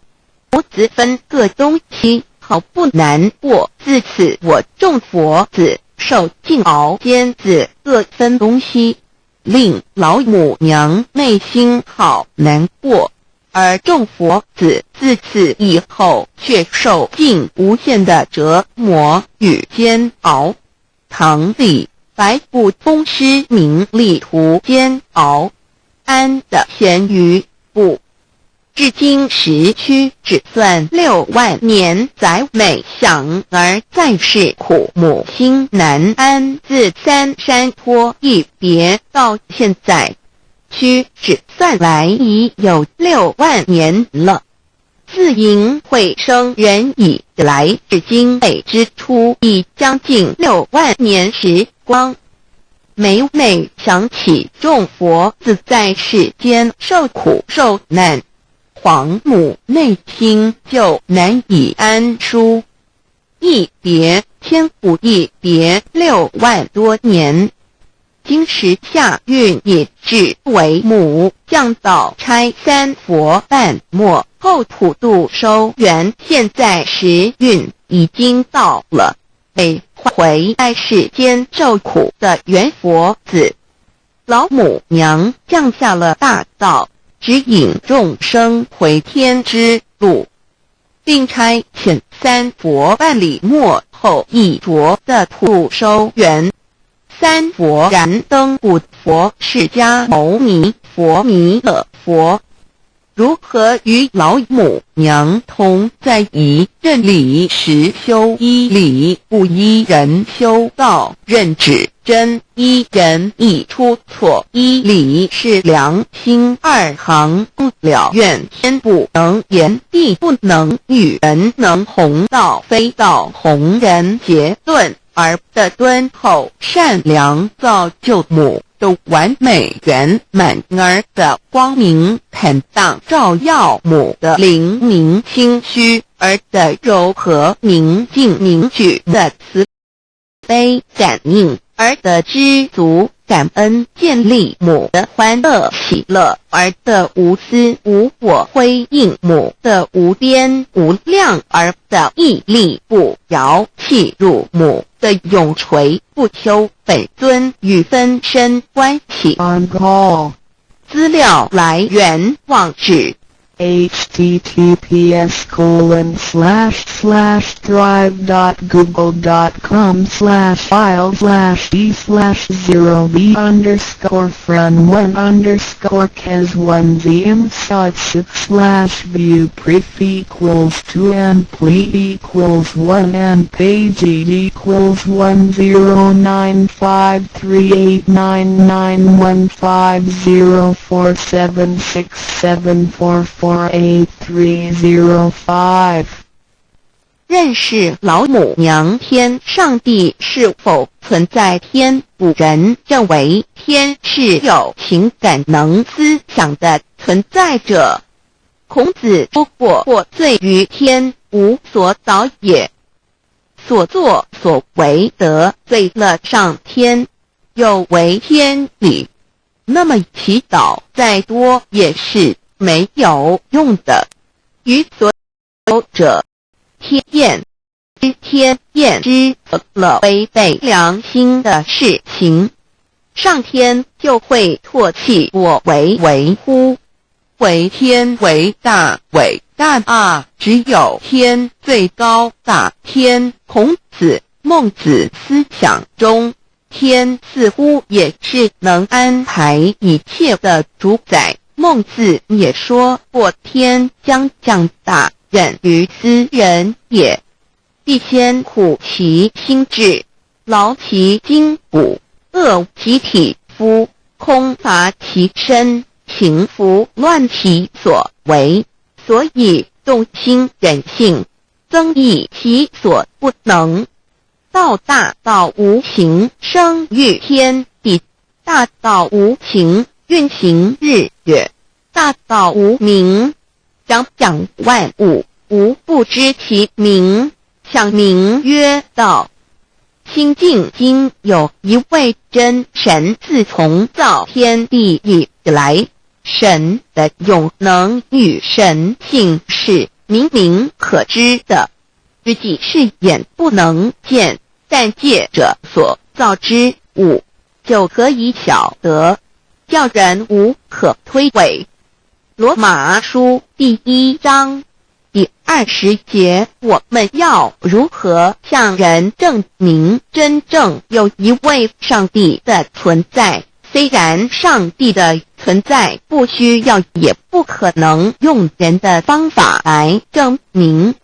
无子分各东西，毫不难过。自此，我众佛子受尽熬煎子各分东西，令老母娘内心好难过。而众佛子自此以后却受尽无限的折磨与煎熬。唐李白骨风师名利图煎熬，安的咸鱼不。至今时区只算6万年载，每想而在世苦母心难安。自三山坡一别到现在，区只算来已有6万年了。自寅会生人以来至今未之初，已将近6万年时光。每每想起众佛子在世间受苦受难，皇母内心就难以安舒。一别千古，一别6万多年。今时下运也至为母降到差三佛半末后普度收圆，现在时运已经到了，被回在世间受苦的元佛子。老母娘降下了大道，指引众生回天之路，并差遣三佛办理末后一着的普度收圆。三佛燃灯古佛释迦牟尼佛弥勒佛，如何与老母娘同在一任理时修依理，不依人修道，任指真真，一人一出错，一理是良心，二行不了愿，天不能言，地不能语，人能弘道，非道弘人。结论儿的敦厚善良造就母的完美圆满，儿的光明坦荡照耀母的灵明清虚，儿的柔和宁静凝聚的慈悲感应，儿的知足感恩建立母的欢乐喜乐，儿的无私无我辉映母的无边无量，儿的屹立不摇弃入母的永垂不朽本尊与分身关系。 On call. 资料来源网址https://drive.google.com/file/e/0b_cas1z_view pref equals 2 and plea equals 1 and page equals 109538994764767448305。认识老母娘天上帝是否存在？天古人认为天是有情感能思想的存在者。孔子说过，或罪于天，无所导也。所作所为得罪了上天，有违天理，那么祈祷再多也是没有用的。于所有者天厌之了违背良心的事情，上天就会唾弃我为乎？为天为大，伟大啊！只有天最高大。天，孔子、孟子思想中，天似乎也是能安排一切的主宰。孟子也说过，天将降大任于斯人也，必先苦其心志，劳其筋骨，饿其体肤，空乏其身，情拂乱其所为，所以动心忍性，增益其所不能。道大道无形，生育天地；大道无情，运行日月；大道无名，掌万物，无不知其名，想名曰道。清净经有一位真神，自从造天地以来，神的永能与神性是明明可知的，自己是眼不能见，但借着所造之物就可以晓得，叫人无可推诿。罗马书第1章第20节，我们要如何向人证明真正有一位上帝的存在？虽然上帝的存在不需要也不可能用人的方法来证明，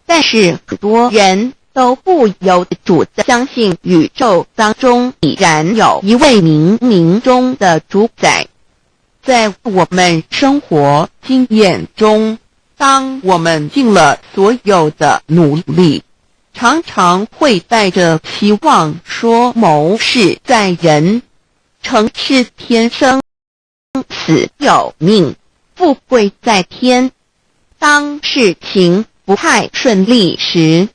但是很多人都不由自主地相信宇宙当中已然有一位冥冥中的主宰。在我们生活经验中，当我们尽了所有的努力，常常会带着希望说谋事在人，成事天生，死有命，富贵在天。当事情不太顺利时，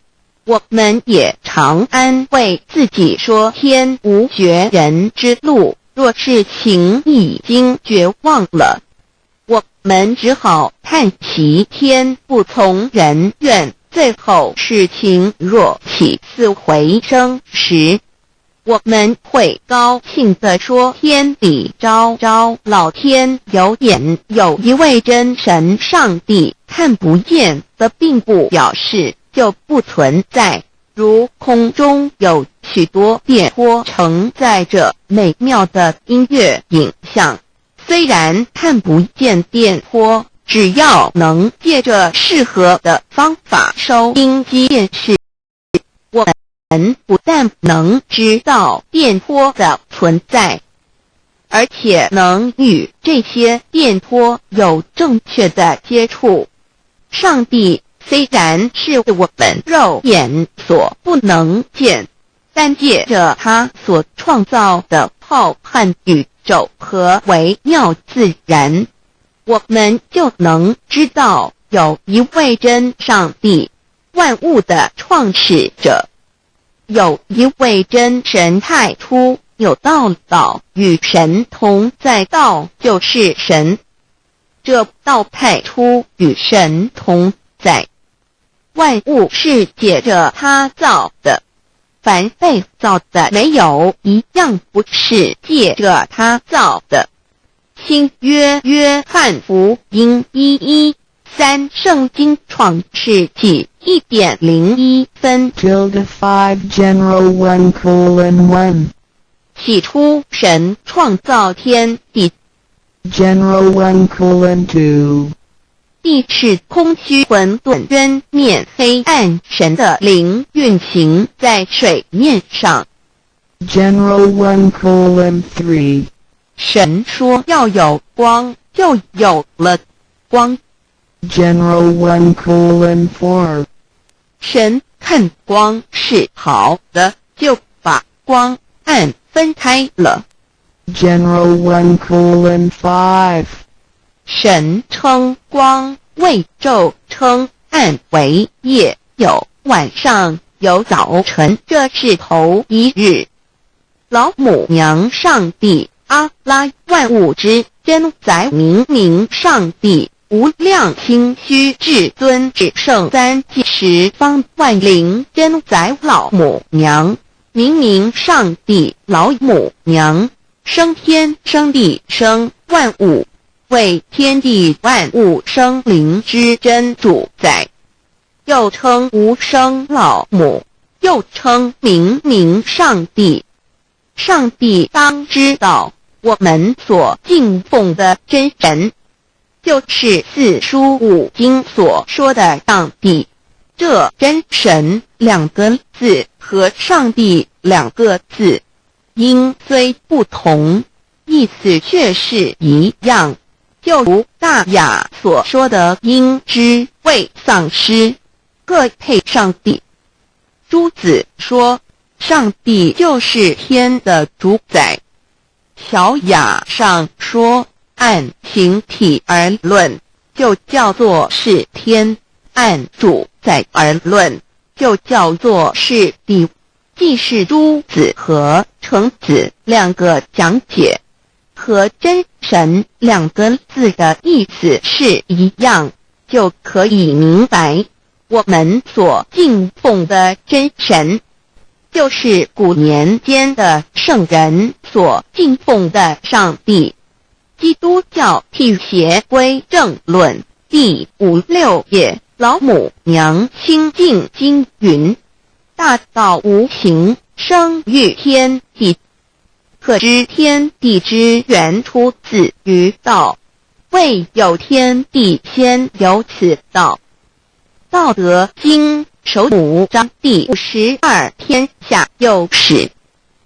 我们也常安慰自己说天无绝人之路，若事情已经绝望了，我们只好叹息天不从人愿。最后事情若起死回生时，我们会高兴地说天理昭昭，老天有眼，有一位真神上帝，看不见的并不表示就不存在。如空中有许多电波承载着美妙的音乐影像，虽然看不见电波，只要能借着适合的方法收音机电视，我们人不但能知道电波的存在，而且能与这些电波有正确的接触。上帝虽然是我们肉眼所不能见，但借着他所创造的浩瀚宇宙和微妙自然，我们就能知道有一位真上帝，万物的创始者，有一位真神太初，有道与神同在，道就是神，这道太初与神同在。万物是借着他造的，凡被造的没有一样不是借着他造的。新约约翰福音1:13，圣经创世纪1.01分。 5 General 1:1 起初神创造天地， General 1:2 地是空虚混沌渊面黑暗，神的灵运行在水面上。 General 1:3 神说要有光，就有了光。 General 1:4 神看光是好的，就把光暗分开了。 General 1:5 神称光为昼，称暗为夜，有晚上，有早晨，这是头一日。老母娘上帝阿拉，万物之真宰，明明上帝，无量清虚至尊至圣三界十方万灵真宰，老母娘，明明上帝，老母娘，生天生地生万物，为天地万物生灵之真主宰，又称无生老母，又称明明上帝。上帝当知道，我们所敬奉的真神，就是四书五经所说的上帝。这真神两个字和上帝两个字，音虽不同，意思却是一样。就如大雅所说的鹰之谓丧尸，各配上帝。朱子说，上帝就是天的主宰。小雅上说，按形体而论，就叫做是天；按主宰而论，就叫做是地。既是朱子和程子两个讲解，和真神两个字的意思是一样，就可以明白，我们所敬奉的真神，就是古年间的圣人所敬奉的上帝。基督教辟邪归正论第56页，老母娘清净经云：大道无形，生育天地，可知天地之源出自于道，未有天地，先有此道。道德经首5章第52，天下有始，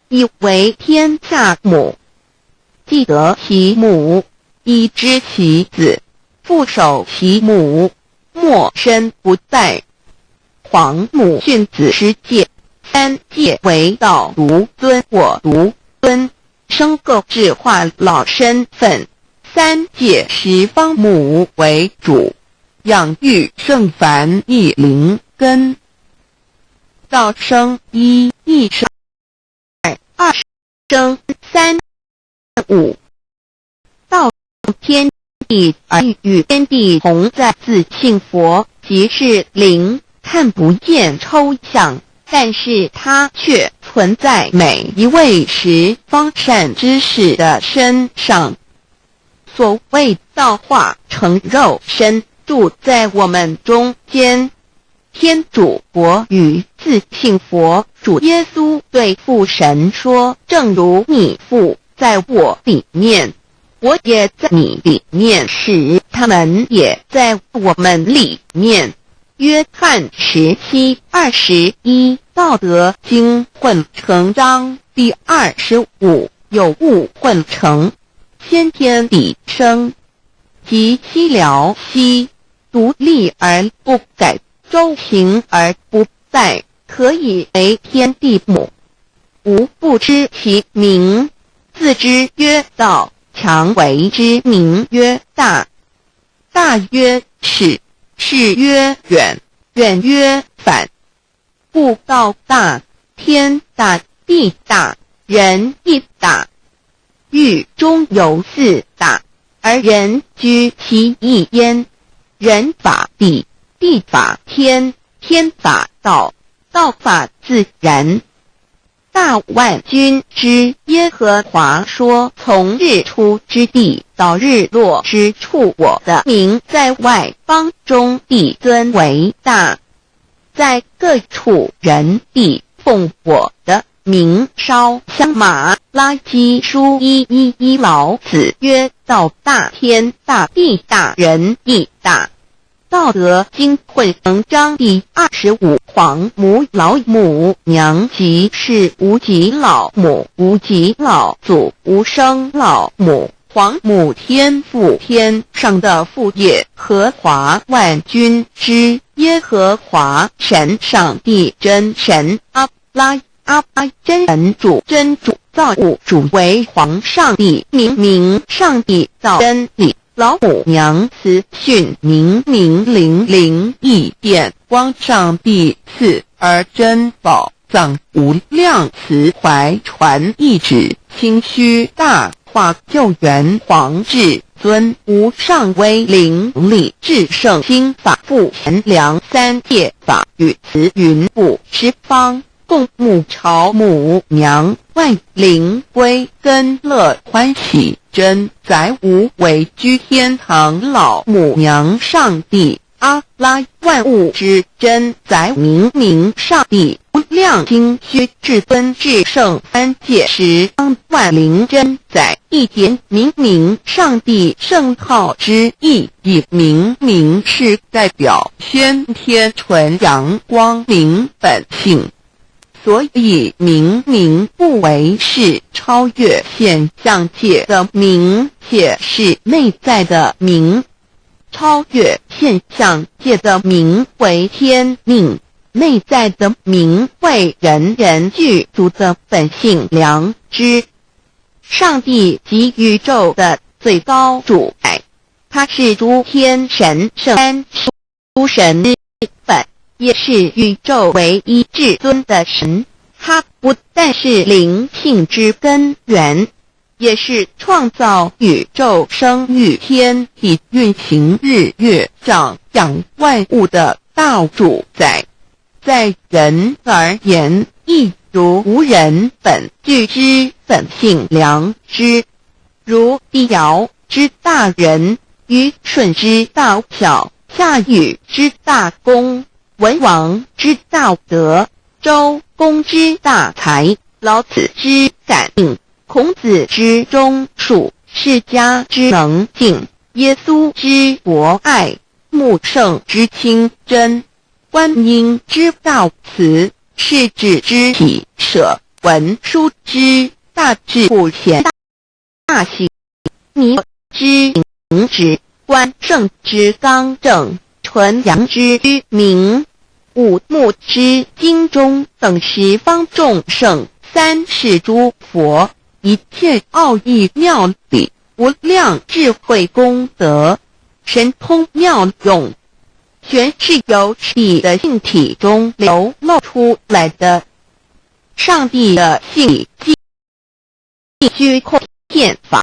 以为天下母。既得其母，以知其子，父守其母，莫身不殆。皇母训子十戒，三戒为道独尊我独尊，生个智化老身份。三戒十方母为主，养育圣凡一灵根。道生一，一生二，二生三，五。道天地而与天地同在，自性佛，即是灵，看不见抽象，但是它却存在每一位十方善知识的身上。所谓道化成肉身，住在我们中间。天主国与自性佛主耶稣对父神说，正如你父在我里面，我也在你里面时，他们也在我们里面。约翰17:21道德经混成章第25，有物混成，先天地生，即西辽西，独立而不改，周行而不殆，可以为天地母。吾不知其名，自之曰道，常为之名曰大。大曰始，始曰远，远曰反。故道大，天大，地大，人亦大。欲中有四大，而人居其一焉。人法地，地法天，天法道，道法自然。大万军之耶和华说，从日出之地到日落之处，我的名在外邦中必尊为大。在各处人必奉我的名烧香马拉基书111，老子曰：道大，天大，地大，人亦大。道德经混成章第25，皇母老母娘即是无极老母，无极老祖，无生老母。皇母天父，天上的父也，和华万军之耶和华神，上帝真神，阿拉真神主，真主造物主为皇上帝，明上帝造真理。老母娘慈训明灵义电光，上帝赐而珍宝藏无量，慈怀传一旨，清虚大化，救援皇至尊，无上威灵力，至圣心法，富贤良，三界法语慈云布十方，共母朝母娘，万灵归根乐欢喜，真载无为居天堂，老母娘上帝阿拉万物之真载，明上帝无量精虚至尊至圣，三界十方万灵真载，一点明上帝圣号之意，以明是代表先天纯阳光明本性。所以明不为是超越现象界的明，且是内在的明。超越现象界的明为天命，内在的明为人具足的本性良知。上帝即宇宙的最高主宰，他是诸天神圣诸神之本，也是宇宙唯一至尊的神。他不但是灵性之根源，也是创造宇宙生育天地运行日月长养万物的大主宰。在人而言，亦如无人本具之本性良知，如帝尧之大仁，虞舜之大巧，夏禹之大功，文王之大德，周公之大才，老子之感应，孔子之忠恕，释迦之能静，耶稣之博爱，穆圣之清真，观音之大慈，世子之喜舍，文殊之大智不贤大喜，弥之明直，关圣之刚正，纯阳之居明，五目之精中，等十方众圣，三世诸佛，一切奥义妙理，无量智慧功德，神通妙用，全是由体的性体中流露出来的。上帝的性体即虚空遍法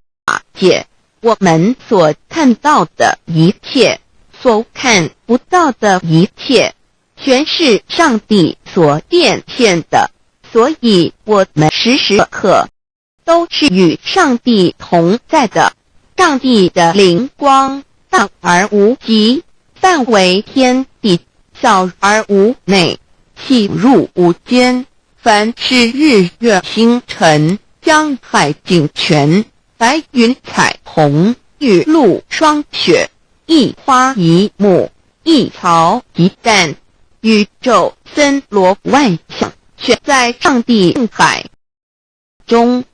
界，我们所看到的一切，所看不到的一切，全是上帝所变现的，所以我们时时刻刻都是与上帝同在的。上帝的灵光大而无极，范围天地，小而无内，细入无间。凡是日月星辰，江海井泉，白云彩虹，雨露霜雪，一花一木，一草一干，宇宙森罗万象，选在上帝海中。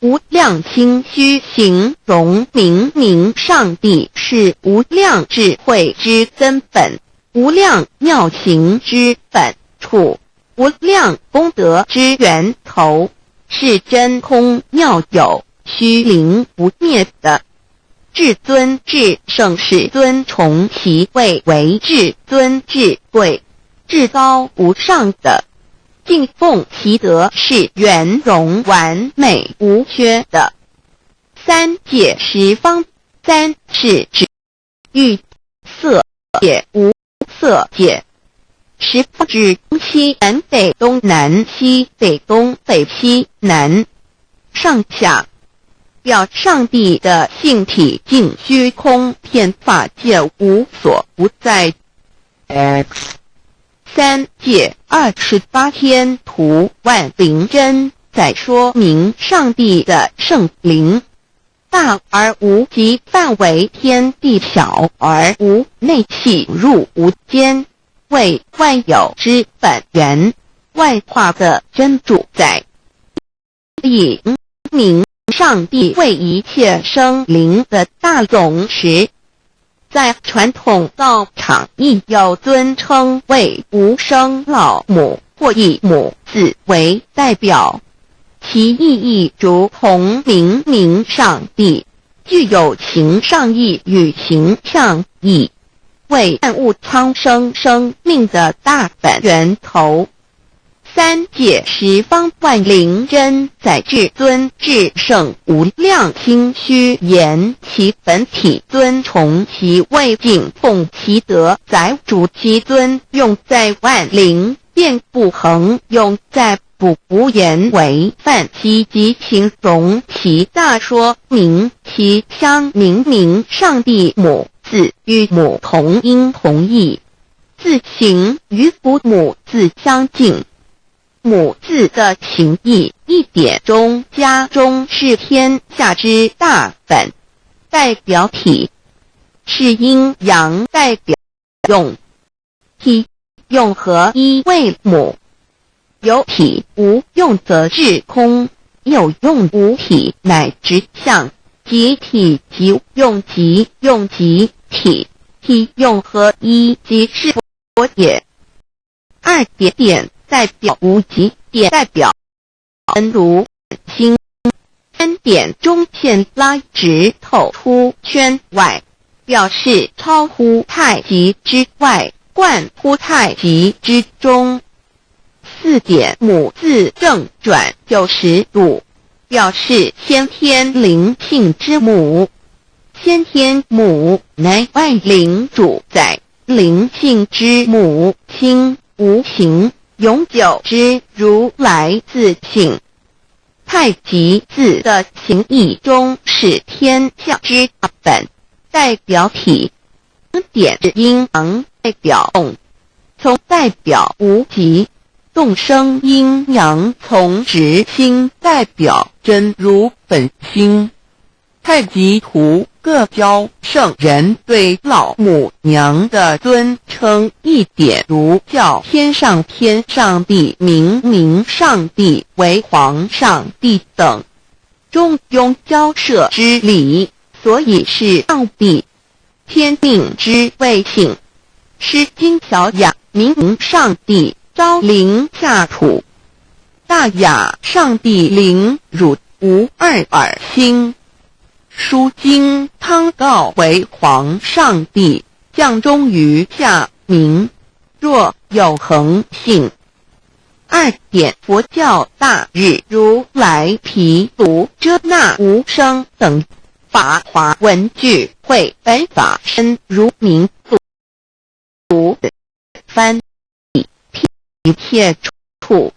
无量心虚形容明明上帝是无量智慧之根本，无量妙行之本处，无量功德之源头，是真空妙有，虚灵不灭的。至尊至圣世尊崇其位为至尊至贵，至高无上的。敬奉其德是圆融完美无缺的。三界十方，三是指欲色界无色界，十方指东西南北东南西北东北西南上下，表上帝的性体尽虚空遍法界无所不在。 X 三界28天图万灵真，在说明上帝的圣灵大而无极范围，天地小而无内气入无间，为万有之本源，外化的真主宰。以明上帝为一切生灵的大总持。在传统道场亦有尊称为无生老母，或以母字为代表，其意义如同明明上帝，具有形上义与形象义，为万物苍生生命的大本源头。三界十方万灵真，在至尊至圣无量清虚言其本体尊崇其位敬奉其德载主其尊，用在万灵便不恒用在不无言为范积极形容其大说明其相明明上帝母字与母同音同义，字形与父母字相近。母字的情义一点中家中是天下之大本，代表体是阴阳代表用，体用合一为母，有体无用则至空，有用无体乃直相，即体即用即用即体，体用合一即是佛也。二点点代表无极，点代表恩如心，三点中线拉直透出圈外，表示超乎太极之外，贯乎太极之中。四点母字正转90度，表示先天灵性之母。先天母乃万灵主宰，灵性之母亲无形永久之如来自性。太极字的形义中是天下之大本，代表体；点是阴阳，代表动；从代表无极，动生阴阳；从直心代表真如本心。太极图各教圣人对老母娘的尊称，一点如教天上帝、明明上帝为皇上帝等，中庸交涉之理，所以是上帝。天命之谓性，诗经小雅明明上帝昭灵下土，大雅上帝灵汝无二耳心。书经汤告为皇上帝，降忠于下民，若有恒信。二点佛教大日如来毗卢遮那无生等法华文具会本法身如明读翻译一切处。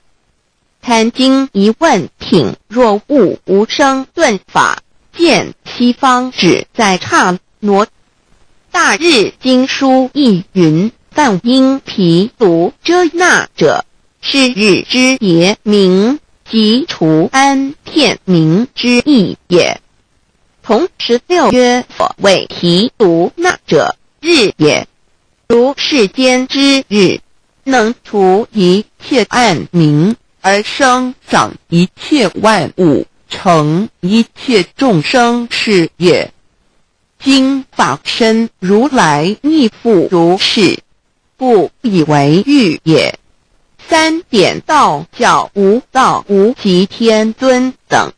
贪经一问品，若悟无生顿法，见西方只在刹那。大日经书亦云：梵音毗卢遮那者，是日之也明，即除安片明之意也。同16曰：所谓毗卢那者，日也，如世间之日，能除一切暗明，而生长一切万物，成一切众生是也。今法身如来亦复如是，不以为喻也。三点道教无道无极天尊等，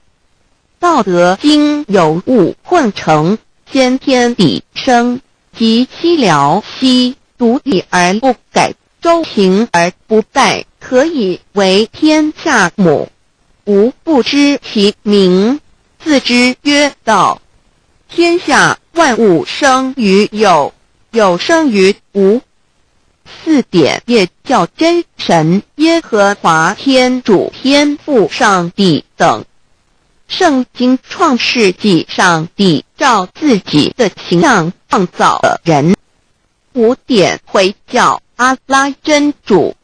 道德经有物混成，先天地生，即悉了悉，独立而不改，周行而不殆，可以为天下母。吾不知其名，自之曰道。天下万物生于有，有生于无。四点也叫真神耶和华天主天父上帝等。圣经创世纪，上帝照自己的形象创造了人。五点回教阿拉真主。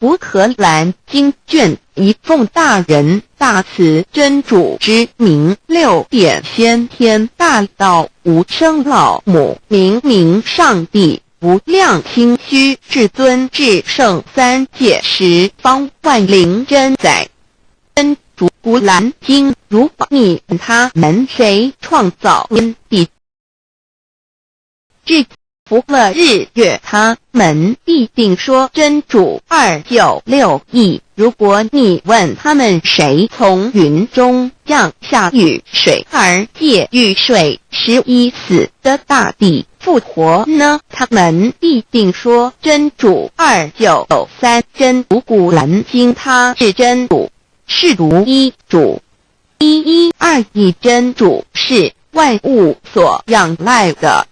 福克兰经卷一奉大人大慈真主之名。六点先天大道无生老母，明明上帝无量清虚至尊至圣三界十方万灵真载。真主古兰经，如你问他们谁创造天地至福了日月，他们必定说真主296亿。如果你问他们谁从云中降下雨水而借雨水使已死的大地复活呢？他们必定说真主293。真主古兰经，他是真主，是独一主，112亿真主是万物所仰赖的。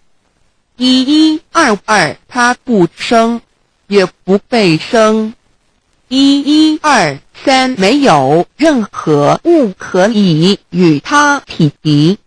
1122，他不生，也不被生。1123，没有任何物可以与他匹敌。